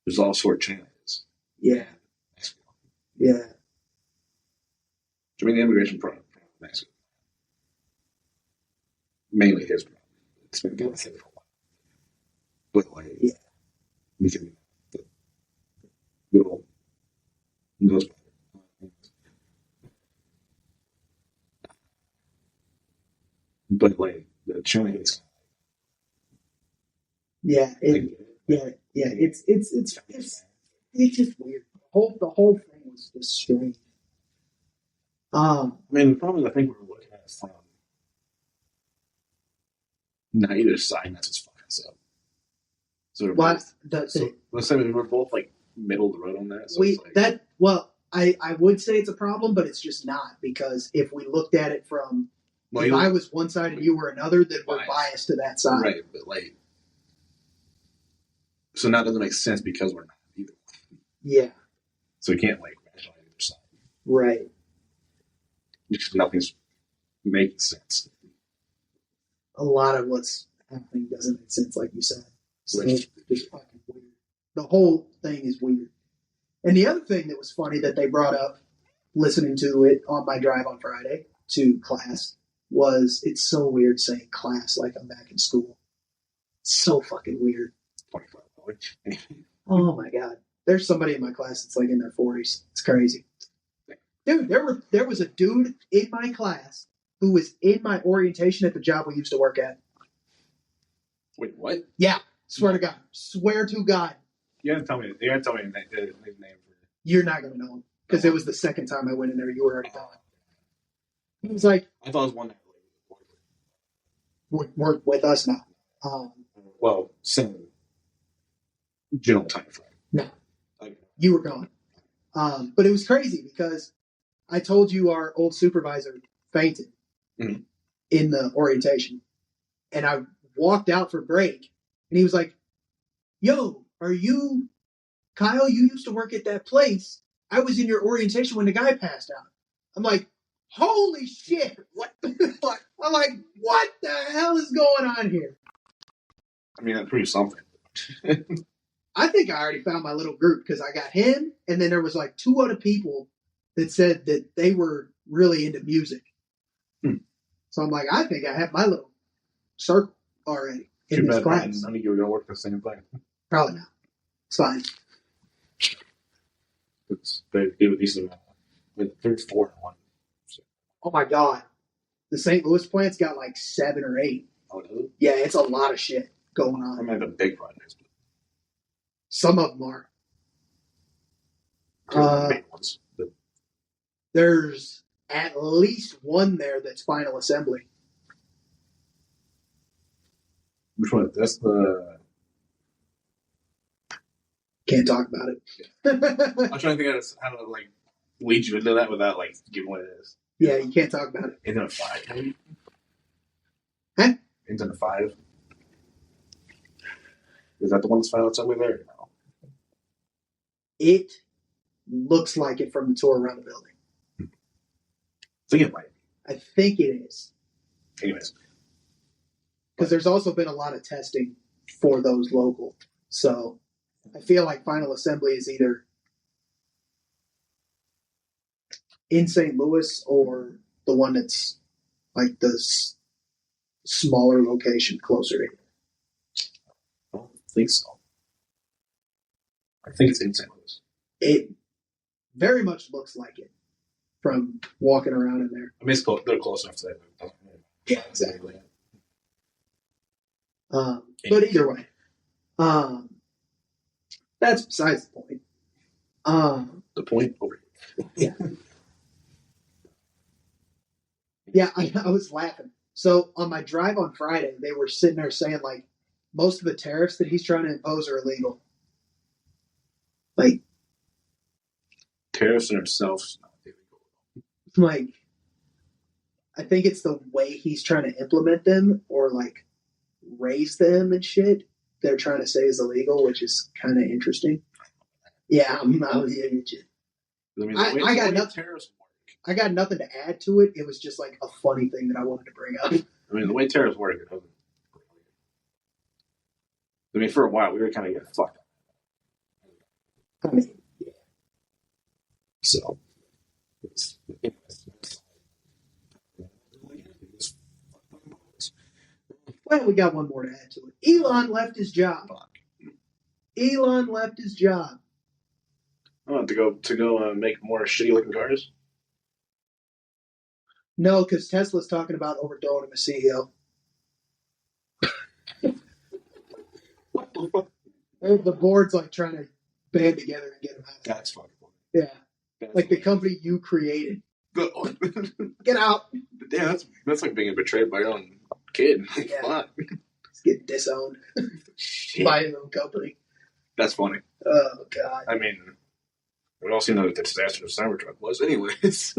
resolve sword channels. Yeah. Yeah. I mean, the immigration problem in Mexico. Mainly his problem. It's been going on for a while. But, like, yeah. We can the good old knows better. But, like, the China is. Yeah. It's just weird. The whole thing was just strange. I mean, the problem is I think we're looking at it from neither side that's just fucking us up. So let's say we're both like middle of the road on that. So I would say it's a problem, but it's just not, because if we looked at it from if I was one side and you were another, then we're biased to that side. Right, but like, so now it doesn't make sense because we're not either. Yeah. So we can't like rationalize either side. Right. Because nothing's making sense. A lot of what's happening doesn't make sense, like you said. So it's just fucking weird. The whole thing is weird. And the other thing that was funny that they brought up, listening to it on my drive on Friday to class, was it's so weird saying class like I'm back in school. It's so fucking weird. Oh my god. There's somebody in my class that's like in their 40s. It's crazy. Dude, there was a dude in my class who was in my orientation at the job we used to work at. Wait, what? Yeah, swear to God. Swear to God. You gotta tell me his name. You're not gonna know him because it was the second time I went in there. You were already gone. He was like, I thought it was one that worked with us now. Well, same general time frame. No, you were gone. But it was crazy because I told you our old supervisor fainted in the orientation. And I walked out for break. And he was like, yo, are you Kyle? You used to work at that place. I was in your orientation when the guy passed out. I'm like, holy shit. What the fuck? I'm like, what the hell is going on here? I mean, that's pretty something. I think I already found my little group because I got him, and then there was like 2 other people that said that they were really into music. So I'm like, I think I have my little circle already in this class. I think you were going to work the same thing. Probably not. It's fine. They do a decent amount. There's 4 in one. So. Oh my God. The St. Louis plant's got like 7 or 8. Oh, does it? Yeah, it's a lot of shit going on. I mean, the big projects. But some of them are. big ones. But There's at least one there that's final assembly. which one? That's the. Can't talk about it. I'm trying to think of how to like lead you into that without like giving what it is. Yeah, you can't talk about it. Into a 5, maybe? Huh? Into the 5. Is that the one that's final assembly there? No. It looks like it from the tour around the building. I think it might be. I think it is. Anyways. Because there's also been a lot of testing for those local. So I feel like final assembly is either in St. Louis or the one that's like the smaller location closer to here. I don't think so. I think it's in St. Louis. It very much looks like it from walking around in there. I mean, they're close enough to that. Yeah, exactly. But either way, that's besides the point. The point over here. Yeah, I was laughing. So on my drive on Friday, they were sitting there saying like most of the tariffs that he's trying to impose are illegal. Like tariffs in themselves not illegal. Like I think it's the way he's trying to implement them or like raise them and shit. They're trying to say is illegal, which is kind of interesting. Yeah, I got nothing. I got nothing to add to it. It was just like a funny thing that I wanted to bring up. I mean, the way tariffs work, it doesn't. I mean, for a while, we were kind of getting fucked up. I mean, yeah. So, well, we got one more to add to it. Elon left his job. Elon left his job. Oh, to go make more shitty looking cars? No, because Tesla's talking about overthrowing him as CEO. What the fuck? The board's like trying to band together and get him out. That's fucking funny. Yeah. That's like funny. The company you created. Get out. Yeah, that's like being betrayed by your own kid. Yeah. Fuck. He's getting disowned by his own company. That's funny. Oh, God. I mean, we all seen what the disaster of Cybertruck was anyways.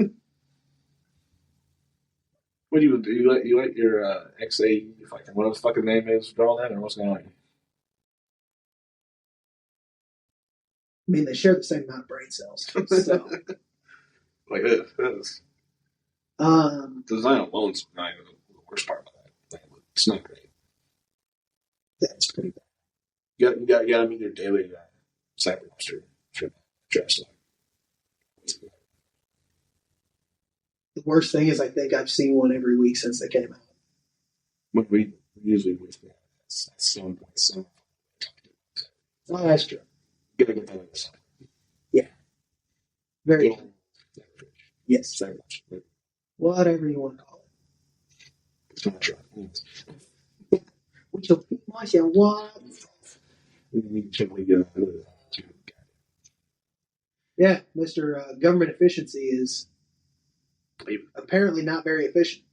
What do you let your XA fucking whatever the fucking name is draw that or what's going on? I mean, they share the same amount of brain cells. So. Like this. The design alone's not even the worst part about that. It's not great. That's pretty bad. You got to meet your daily cybermonster dress. The worst thing is I think I've seen one every week since they came out. But we usually with that. That's so. Oh, that's true. Gotta get that on the side. Yeah. Very true. Yes. Cybermonster. Whatever you want to call it. It's not true. Which will be much and what? We can check the Yeah, Mr. Government efficiency is apparently not very efficient.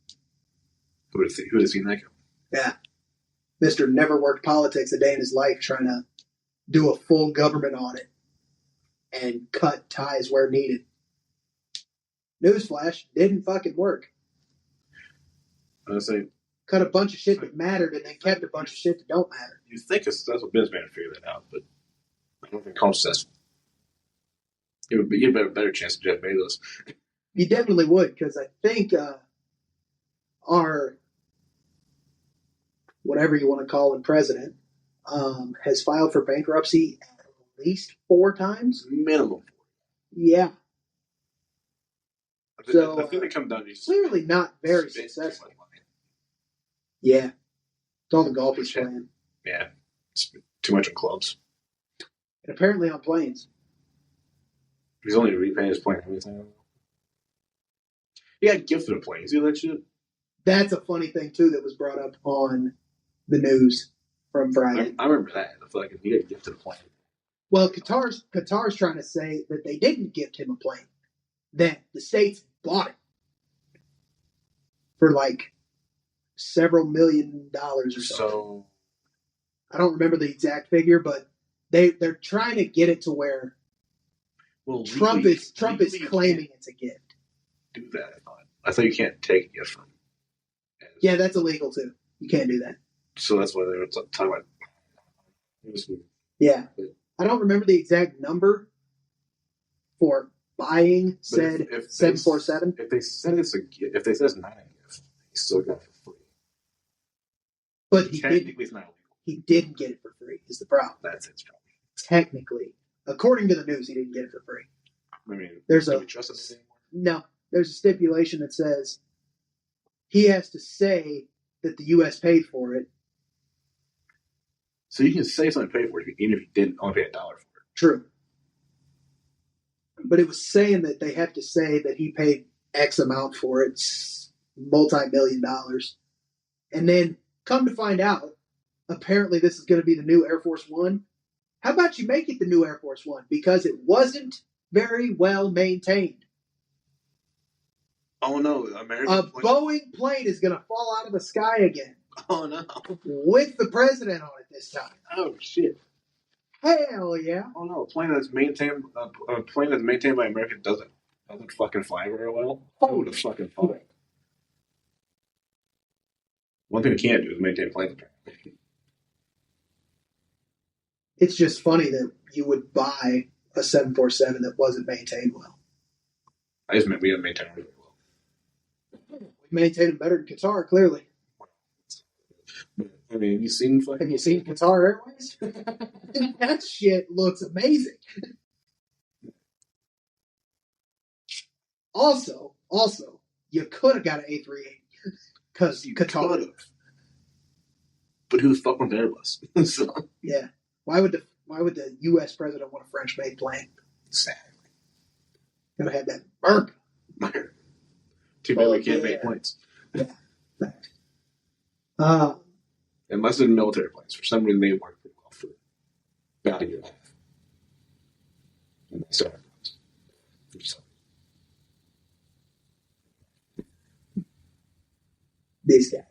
Who would have seen that come? Yeah. Mr. Never worked politics a day in his life trying to do a full government audit and cut ties where needed. Newsflash, didn't fucking work. I was saying, cut a bunch of shit that mattered and then kept a bunch of shit that don't matter. You think a successful businessman would figure that out, but I don't think Cole's successful. You'd have a better chance of Jeff Bezos. You definitely would, because I think our, whatever you want to call him, president, has filed for bankruptcy at least 4 times. Minimum. Yeah. So I think they come down to clearly not very successful. Yeah. It's all the golf he's playing. Yeah. It's too much on clubs. And apparently on planes. He's only repaying his plane everything. He got gifted a plane. You see that shit? That's a funny thing too that was brought up on the news from Friday. I remember that. I feel like he got gifted a plane. Well, Qatar's trying to say that they didn't gift him a plane, that the states bought it for like several $1 million or something. So I don't remember the exact figure, but they're trying to get it to where Trump is claiming it's a gift. Do that? I thought you can't take a gift from him. Yeah, that's illegal too. You can't do that. So that's why they were talking about. Yeah, I don't remember the exact number for buying said 747. If they said it's not a gift, he still got it for free. But he didn't get it for free. Is the problem? That's its problem. Technically, according to the news, he didn't get it for free. I mean, there's do we trust him no. anymore? There's a stipulation that says he has to say that the U.S. paid for it. So you can say something paid for it even if you didn't only pay $1 for it. True. But it was saying that they have to say that he paid X amount for it, multi-million dollars. And then come to find out, apparently this is going to be the new Air Force One. How about you make it the new Air Force One? Because it wasn't very well maintained. Oh no, Boeing plane is going to fall out of the sky again. Oh no. With the president on it this time. Oh shit. Hell yeah. Oh no, a plane that's maintained by America doesn't fucking fly very well. Who would have fucking thought? One thing we can't do is maintain planes. It's just funny that you would buy a 747 that wasn't maintained well. I just meant we didn't maintain it really well. We maintained it better than Qatar, clearly. But, I mean, have you seen Qatar Airways? That shit looks amazing. Also, you could have got an A380 because Qatar could have. But who the fuck wants Airbus? So. Yeah. Why would the U.S. president want a French-made plane? Exactly. Gotta have that burp. Too bad we can't make planes. Yeah. Unless they're military planes. For some reason, they work pretty well for about a year and a half. And they still have planes. This guy.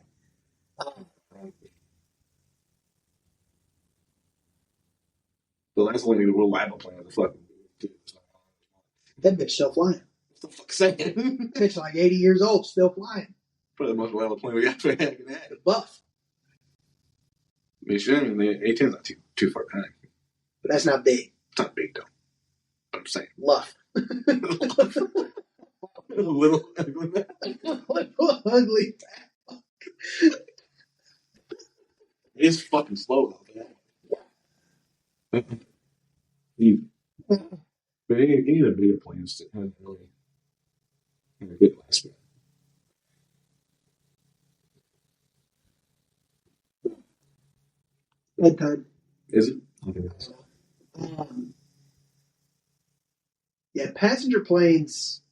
The last one we were reliable plane was a fucking dude. That bitch still flying. What the fuck saying? Bitch like 80 years old, still flying. Probably the most reliable plane we got for heck and heck. The Buff. I mean, the A-10's not too far behind. But that's not big. It's not big, though. But I'm saying. Luff. A little ugly. Ugly. It's fucking slow, though. But any of the bigger planes that have really have a good last minute. Bedtime. Is it? Yeah, passenger planes,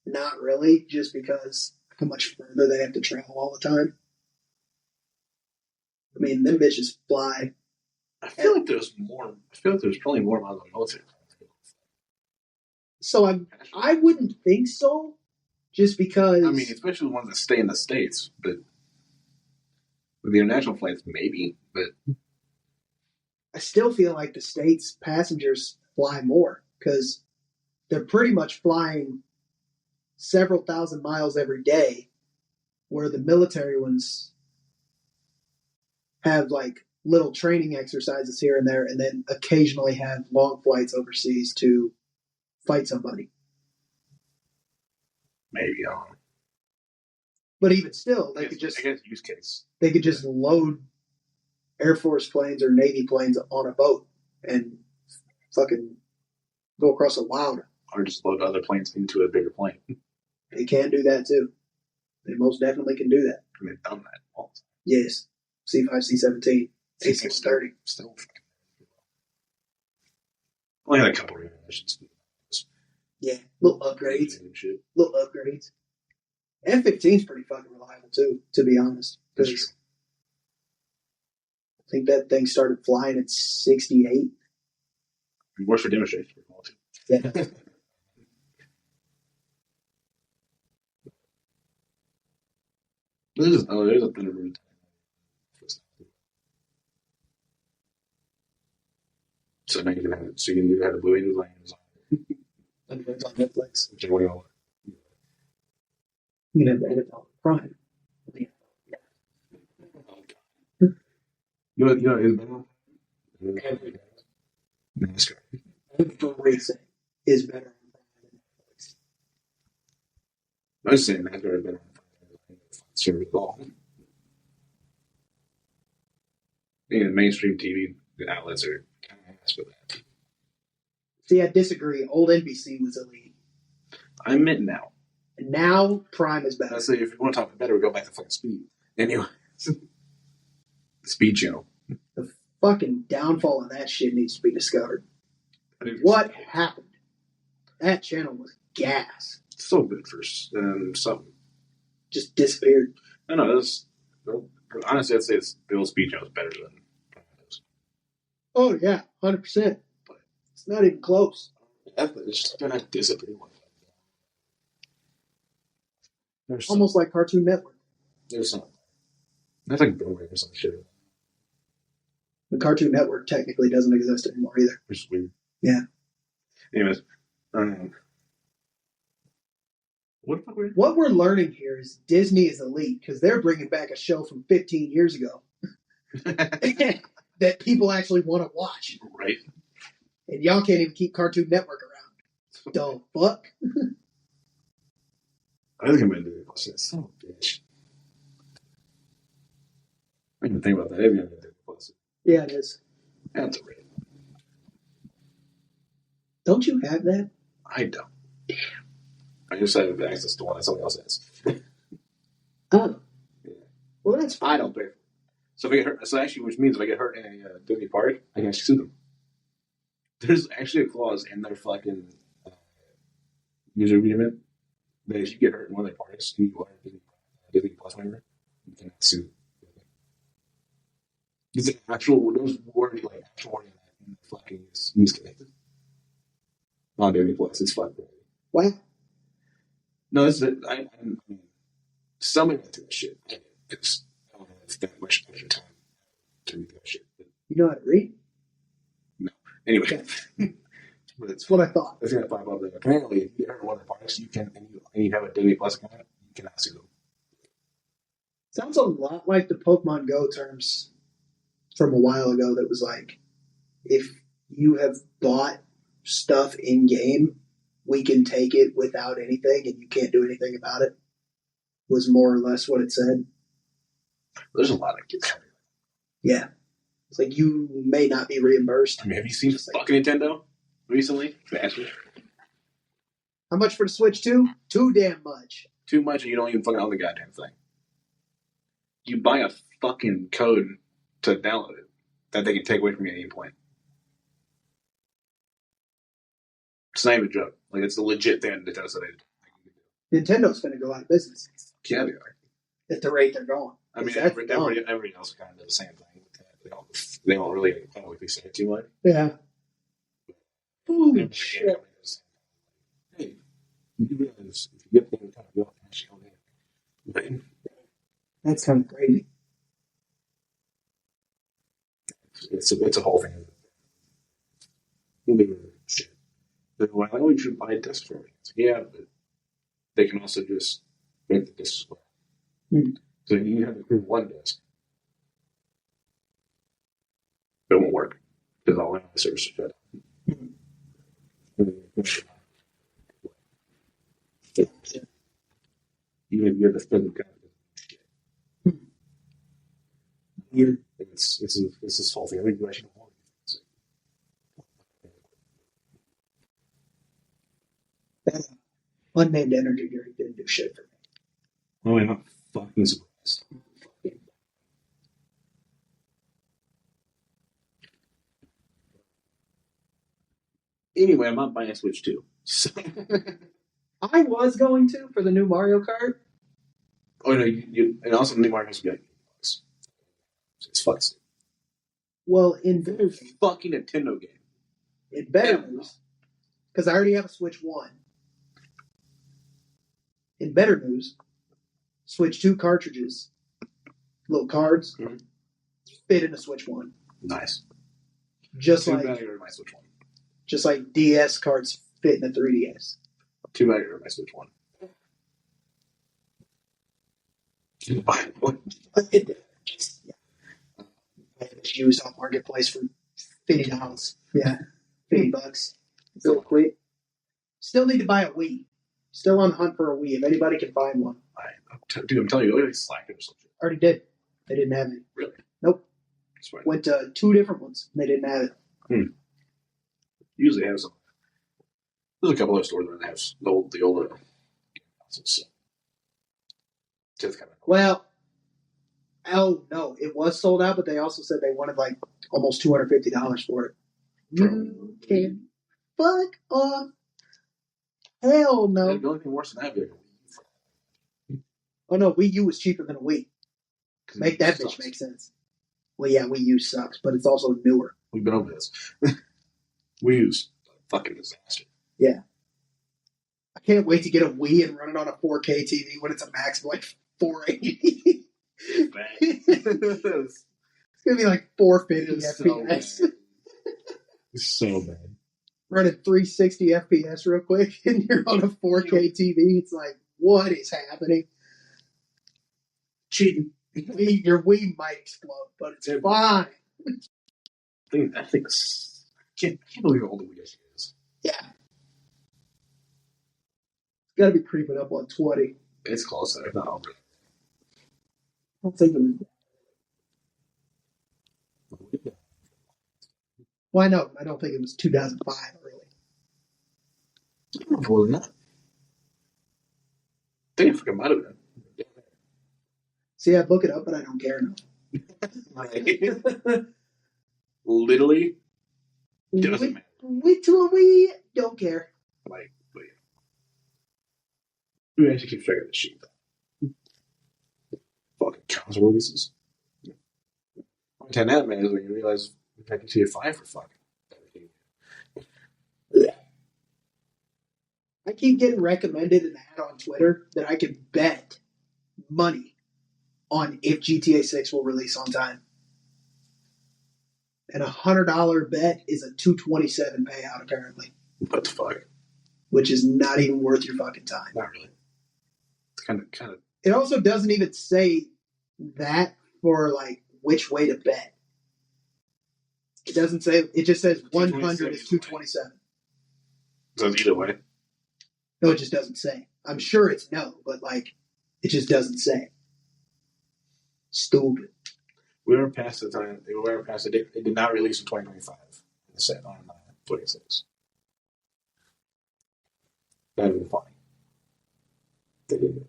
not really, just because how much further they have to travel all the time. I mean, them bitches fly. I feel like there's probably more amount of military planes. So I wouldn't think so, just because. I mean, especially the ones that stay in the States, but with the international flights, maybe, but I still feel like the States passengers fly more because they're pretty much flying several thousand miles every day, where the military ones have like little training exercises here and there, and then occasionally have long flights overseas to fight somebody. Maybe, I don't know. But even still, they could just. I guess use case. They could just load Air Force planes or Navy planes on a boat and fucking go across a wild. Or just load other planes into a bigger plane. They can do that too. They most definitely can do that. And they've done that all the time. Yes. C5, C-17, A630. Still. Only had a couple of revisions. Yeah, little upgrades. F-15 is pretty fucking reliable too, to be honest. Because I think that thing started flying at 68. It works for demonstration. Yeah. There's a Thunderbird. So now you can have it. So you can have the Blue Angels on Amazon. Thunderbird's on Netflix. Which one do you want? You can have the NFL Prime. Yeah. You know, it's better. NASCAR. Racing is better on Prime than Netflix. I was saying NASCAR is better on service at all. The mainstream TV outlets are kind of ass for that. See, I disagree. Old NBC was elite. I meant now. And now Prime is better. I say if you want to talk better, we go back to fucking Speed. Anyway, the Speed Channel. The fucking downfall of that shit needs to be discovered. What happened? That channel was gas. So good for something. Just disappeared. I know. Honestly, I'd say the old Speed Channel is better than Prime. Oh, yeah, 100%. But it's not even close. It's just going to disappear. Almost like Cartoon Network. There's some. That's like Boomerang or some shit. The Cartoon Network technically doesn't exist anymore either. Which is weird. Yeah. Anyways, what we're learning here is Disney is elite because they're bringing back a show from 15 years ago that people actually want to watch. Right. And y'all can't even keep Cartoon Network around. The fuck? I think I'm going to do it. Son of a bitch. I didn't even think about that. Maybe I'm going to do it. Yeah, it is. That's a rate. Don't you have that? I don't. Damn. I just have access to one that somebody else has. Oh. Yeah. Well, that's fine. I don't pay for it. So if I get hurt, so actually, which means if I get hurt in a Disney park, I can actually sue them. There's actually a clause in their fucking user agreement that if you get hurt in one of their parks and you are a Disney Plus member, you cannot sue. It's an actual, those wording, like actual wording in the fucking use connected. On Disney Plus, it's fucking. What? No, this is it. I mean, somebody went through that shit. Because I don't have that much extra time to read that shit. You know how to read? No. Anyway. Okay. That's what I thought. That's going to pop up there. Apparently, if you ever one of the parks, you can, and you have a Disney Plus account, you cannot sue them. Sounds a lot like the Pokemon Go terms from a while ago that was like, if you have bought stuff in game, we can take it without anything and you can't do anything about it. Was more or less what it said. There's a lot of kids. Yeah. It's like you may not be reimbursed. I mean, have you seen fucking Nintendo recently? Bastard. How much for the Switch 2? Too damn much. Too much and you don't even fucking own the goddamn thing. You buy a fucking code to download it that they can take away from you at any point. It's not even a joke. Like, it's a legit thing that Nintendo said they do. Nintendo going to go out of business. Yeah, they are. At the rate they're going. I mean, everybody else kind of does the same thing. They don't really publicly say it too much. Yeah. Holy shit. Hey, you realize if you get things kind of you don't actually own anything. That's kind of crazy. It's a whole thing. Shit. They're like, oh, you should buy a disc for me. Like, yeah, but they can also just make the disc as well. Mm-hmm. So you have to prove one disc. It won't work because all the services are shut down. Even if you have the physical copy. It's this whole thing. I think you actually don't want that unnamed energy drink didn't do shit for me. Oh, I'm not fucking surprised. Anyway, I'm not buying a Switch 2. So. I was going to for the new Mario Kart, Oh no, and also the new Mario has to be like it's fucking stupid. Well, in fucking Nintendo game. In better news, because I already have a Switch 1. In better news, Switch 2 cartridges, little cards, fit in a Switch 1. Nice. Just Too like bad I got my Switch 1. Just like DS cards fit in a 3DS. Too bad I got my Switch 1. Buy one. I have this used on Marketplace for $50. Yeah, $50. Real quick. Still need to buy a Wii. Still on the hunt for a Wii. If anybody can find one. Dude, I'm telling you, look at Slack or something. Already did. They didn't have it. Really? Nope. Right. Went to 2 different ones. And they didn't have it. Usually have some. There's a couple of stores that have the old so. Just kind of cool. Well, oh no, it was sold out, but they also said they wanted like almost $250 for it. You can fuck off. Hell no. The only thing worse than that would be like a Wii. Oh no, Wii U was cheaper than a Wii. Make that bitch make sense. Well, yeah, Wii U sucks, but it's also newer. We've been over this. Wii U's a fucking disaster. Yeah. I can't wait to get a Wii and run it on a 4K TV when it's a max of like 480. It's going to be like 450 FPS. It's so bad. Running 360 FPS real quick and you're on a 4K TV. It's like, what is happening? Cheating. Your Wii might explode, but it's fine. I can't believe how old the Wii is. Yeah. It's got to be creeping up on 20. It's close, though. Not over. I don't think it was. Why no? I don't think it was 2005, really. It was not. I think it fucking might have been. See, I'd look it up, but I don't care enough. Right. Literally, doesn't matter. Wait till we don't care. Like, but yeah. We actually keep track of this shit. Fucking console releases. Only time that matters when you realize we can see a fine for fucking everything. I keep getting recommended an ad on Twitter that I can bet money on if GTA 6 will release on time. And $100 bet is a $227 payout, apparently. What the fuck? Which is not even worth your fucking time. Not really. It's kind of. It also doesn't even say that for like which way to bet. It doesn't say. It just says 100 is 227. So it's either way. No, it just doesn't say. I'm sure it's no, but like, it just doesn't say. Stupid. We were past the time. They were past it. It did not release in 2025. It said on 26. That would be funny. They did it.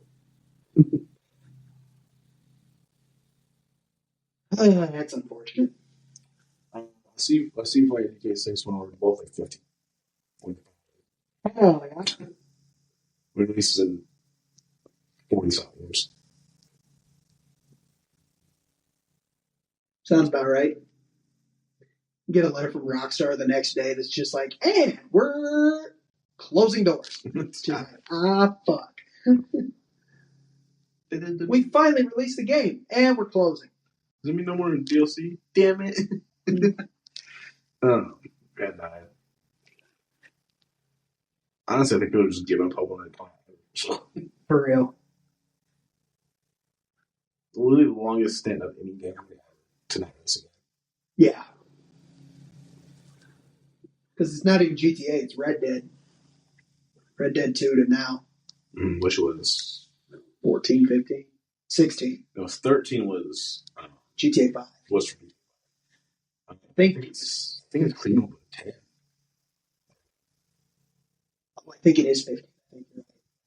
That's unfortunate. Let's see if like GTA 6 went over to both like 50. Oh, yeah. Releases in 40-something years. Sounds about right. Get a letter from Rockstar the next day that's just like, and we're closing doors. It's just like, fuck. We finally released the game, and we're closing. Does that mean no more DLC? Damn it. Oh, bad night. Honestly, I think people just give up hope on that plan. So, for real. Literally the longest stint of any game to not release again. Yeah. Because it's not even GTA, it's Red Dead. Red Dead 2 to now. Which was 14, 15, 16. No, 13 was GTA 5. Was for I think it's clean over 10. I think it is 15. I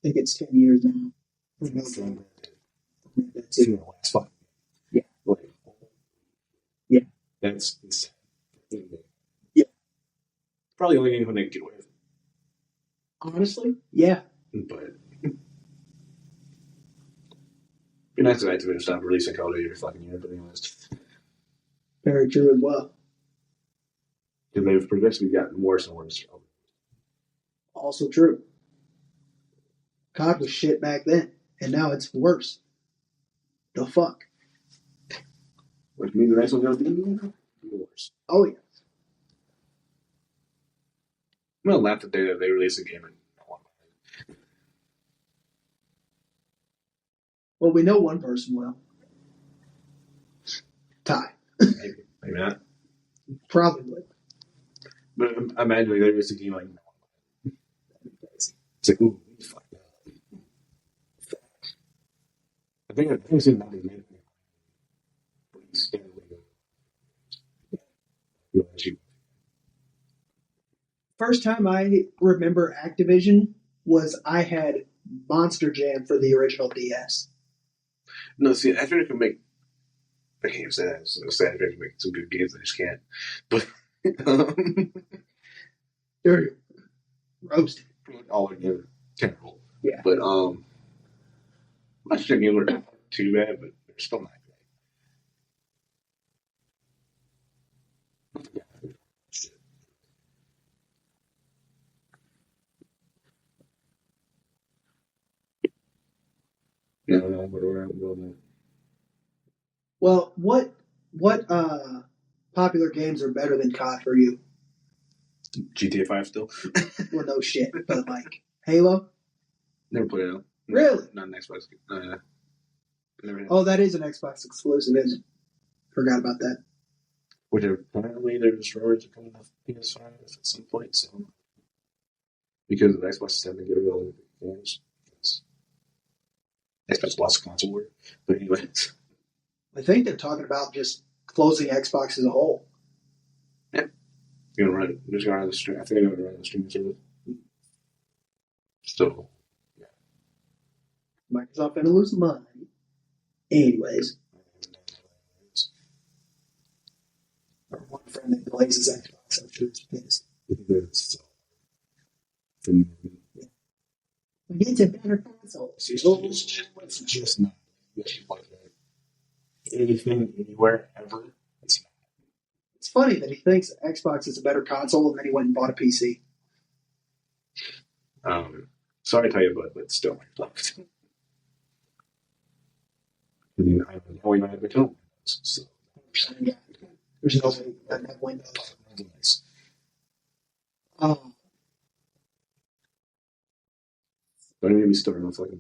think it's 10 years now. That's in the last fucking. Yeah. Like, yeah. That's insane. Yeah. Probably the only thing they can get away with. Honestly, yeah. But Be nice if Activision stopped releasing Call of Duty every fucking year, but anyways. Very true as well. Because they've progressively gotten worse and worse. Also true. COD was shit back then, and now it's worse. The fuck? Which means the next one's going to be worse. Oh, yeah. I'm going to laugh the day that they release a game and well, we know one person will. Ty. Maybe not. Probably. But imagine they release a game like it's like, ooh, fuck that. I think it's in that made it. First time I remember Activision was I had Monster Jam for the original DS. No, see, Activision can make. I can't even say that. Activision can make some good games. I just can't. But they're roasted. All of them are terrible. Yeah. But Monster Jam games are not too bad, but they're still not great. No, but we're going. Well, what popular games are better than COD for you? GTA 5 still? Well, no shit, but like Halo? Never played it out. Really? Not an Xbox. Oh, that is an Xbox exclusive, isn't it? Forgot about that. Which apparently there's rumors of coming off PS5 at some point, so because the Xbox is having to get rid of games. Xbox lost the console war. But anyways. I think they're talking about just closing Xbox as a whole. Yeah. You're gonna run it. Just gonna run the stream. I think they're gonna run the streaming service. So yeah. Microsoft gonna lose money. Anyways. Our one friend that plays his Xbox, I'm sure he's pissed. It's a better console. It's just not. Anything, anywhere, ever. It's not. It's funny that he thinks Xbox is a better console and then he went and bought a PC. Sorry to tell you, but still Microsoft. I mean, I know we might have become so. Yeah. There's no way you can have Windows. Don't even be starting with like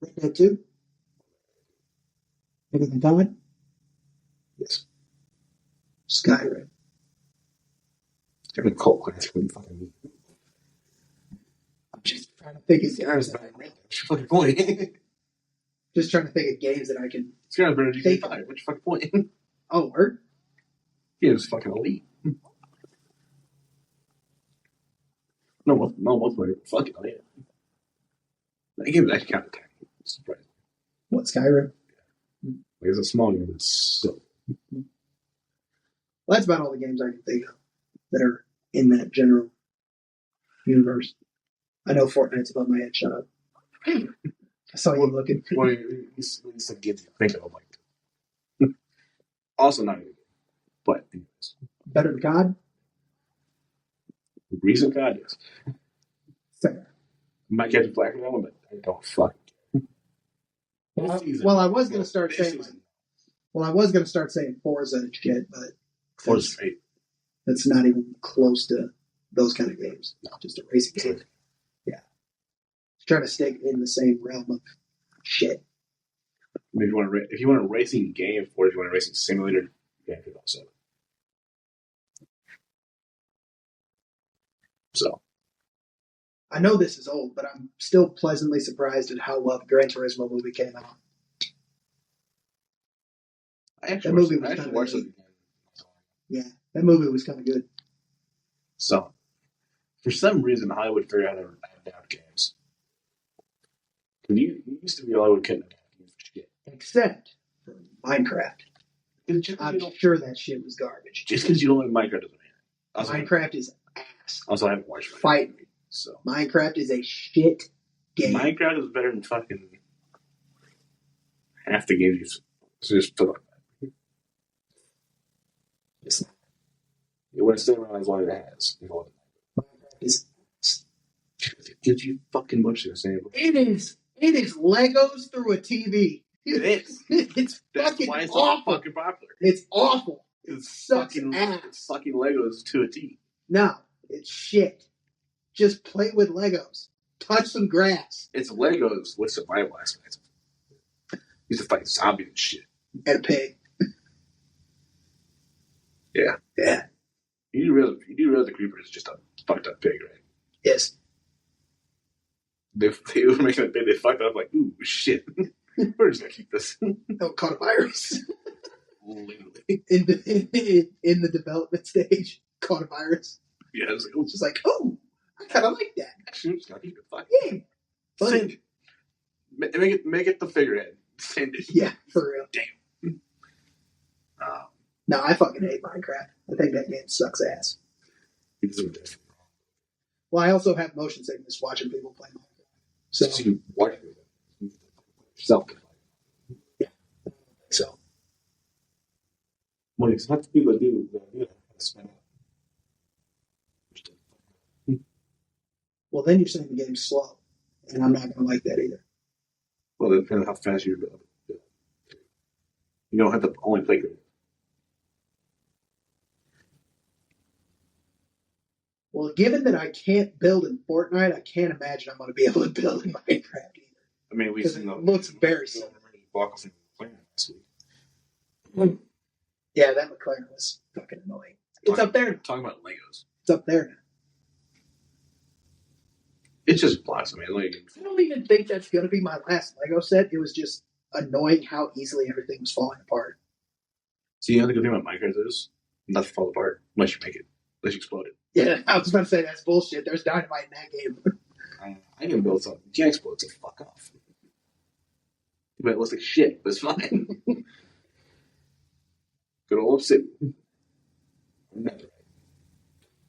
Red Dead 2? Better than COD? Yes. Skyrim. Every cult class wouldn't fucking. I'm just trying to think of games. What's your fucking point? Just trying to think of games that I can. Skyrim's better than GTA 5. What's your fucking point? Oh, word? Yeah, it was fucking elite. No multiplayer. Fuck it, oh, yeah. That game is actually kind of tiny. It's surprising. What, Skyrim? Like, it's a small game, but it's still. Well, that's about all the games I can think of that are in that general universe. I know Fortnite's above my head. Shut up. I saw you looking. Well, it's a game you think of. Like, also not good. But anyways. Better than COD? Recent COD, yes. Fair. Might catch a flag for that one, but I don't fucking care. Well, I was going to start saying. I was going to start saying Forza and shit, but Forza's great. That's not even close to those kind of games. No. Just a racing game. Yeah. Just trying to stay in the same realm of shit. I mean, if you want a racing game, or if you want a racing simulator, yeah, you also. So. I know this is old, but I'm still pleasantly surprised at how well the Gran Turismo movie came out. That movie was kind of good. Yeah, that movie was kind of good. So, for some reason, Hollywood figured out how to adapt games. Because you used to be Hollywood couldn't adapt shit. Except for Minecraft. I'm sure that shit was garbage. Just because you don't like Minecraft doesn't mean it. Minecraft is ass. Also, I haven't watched Minecraft. Fight me. So. Minecraft is a shit game. Minecraft is better than fucking half the games just fill up. It's not. It wouldn't stay around as long as it has. Did you fucking much the same? It is Legos through a TV. It is. It's That's fucking why it's awful. fucking popular. It's awful. It's fucking ass. It's fucking Legos to a T. No, it's shit. Just play with Legos. Touch some grass. It's Legos with survival aspects. Used to fight zombies and shit. And a pig. Yeah. Yeah. You do realize the creeper is just a fucked up pig, right? Yes. They were making a pig. They fucked up like, ooh, shit. We're just gonna keep this. Oh, caught a virus. Literally. In the development stage, caught a virus. Yeah, it's Just like, oh, I kind of like that. actually, I'm just gonna keep it. Fuck. Yeah. But Send it. Make it the figurehead. Send it. yeah, for real. Damn. No, I fucking hate Minecraft. I think that game sucks ass. Well, I also have motion sickness watching people play Minecraft. So you watch it yourself. Yeah. So. Well, it's not the people that do that. Well, then you're saying the game's slow, and I'm not going to like that either. Well, it depends on how fast you build. You don't have to only play good. Well, given that I can't build in Fortnite, I can't imagine I'm going to be able to build in Minecraft either. I mean, we Because it looks very similar. Yeah, that McLaren was fucking annoying. It's up there. Talking about Legos. It's up there now. It's just blast. I don't even think that's going to be my last Lego set. It was just annoying how easily everything was falling apart. So you know the good thing about Minecraft is nothing falls apart unless you make it, unless you explode it. Yeah, I was about to say that's bullshit. There's dynamite in that game. I can build something. You can't explode, so fuck off. But it looks like shit, but it's fine. Good old obsidian.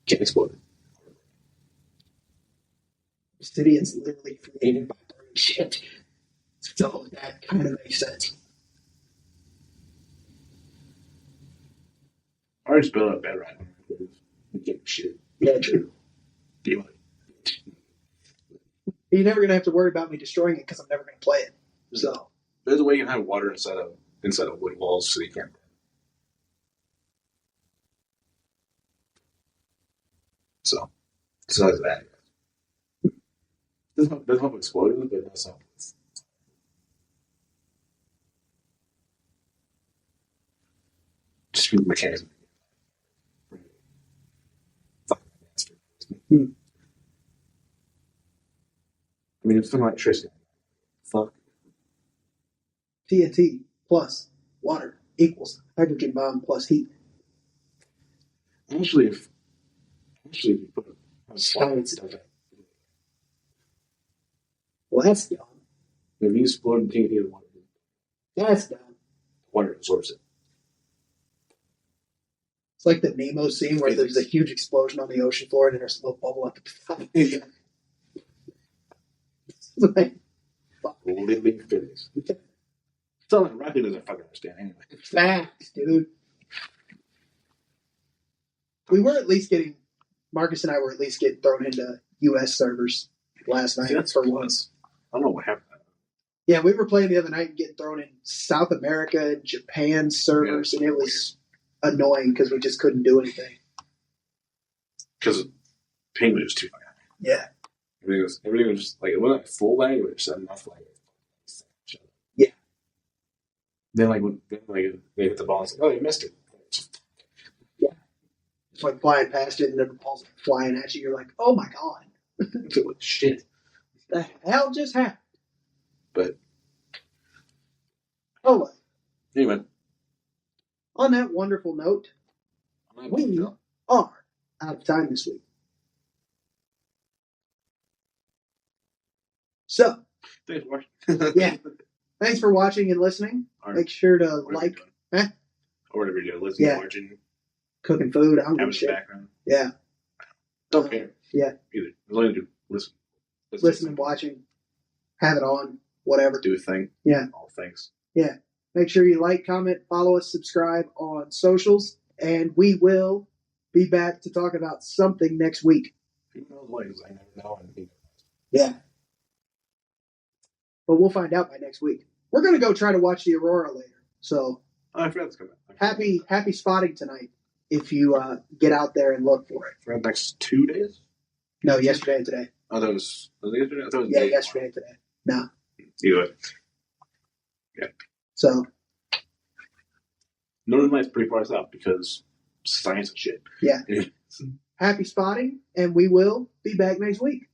Can't explode it. Obsidian's literally created by burning shit. So that kind of makes sense. I just build up bedrock. Get shit. Yeah, true. Deal with it. You're never going to have to worry about me destroying it because I'm never going to play it. So there's a way you can have water inside of wood walls so you can't. So, besides that, doesn't help exploding, but it does help. Just be mechanism. I mean, it's from electricity. Fuck. TNT plus water equals hydrogen bomb plus heat. Actually, if you put science stuff in. Well, that's dumb. If you explode TNT in water, that's dumb. Water absorbs it. It's like the Nemo scene where there's a huge explosion on the ocean floor and then there's a little bubble at the top. Yeah. Like, fuck. Living physics. Something Rocky doesn't fucking understand anyway. Facts, dude. We were at least getting, Marcus and I were at least getting thrown into U.S. servers last night. See, that's for once. I don't know what happened. Yeah, we were playing the other night and getting thrown in South America and Japan servers, and it was annoying because we just couldn't do anything. Because ping was too high. Yeah. Everything was just like, it wasn't like full language, so enough language. Yeah. Then they hit the ball and it's like, oh, you missed it. Yeah. It's like flying past it and then the ball's flying at you. You're like, oh my God. What shit? The hell just happened? But. Oh, well. Anyway. On that wonderful note, we are out of time this week. So, thanks for watching. Yeah. Thanks for watching and listening. Make sure to like. Or whatever you're doing. Listening, watching. Cooking food. I don't have give a shit. Background. Yeah. Don't care. Yeah. Either. As long as you listen. Listen and watching. Have it on. Whatever. Do a thing. Yeah. All things. Yeah. Make sure you like, comment, follow us, subscribe on socials, and we will be back to talk about something next week. Who knows what? I never know. Yeah. But we'll find out by next week. We're going to go try to watch the Aurora later. So I forgot to come back. Happy spotting tonight if you get out there and look for it. For the next 2 days? No, yesterday and today. Oh, that was it yesterday? I thought it was yesterday and today. No. Either way. Yeah. So. Northern Lights pretty far south because science and shit. Yeah. Happy spotting, and we will be back next week.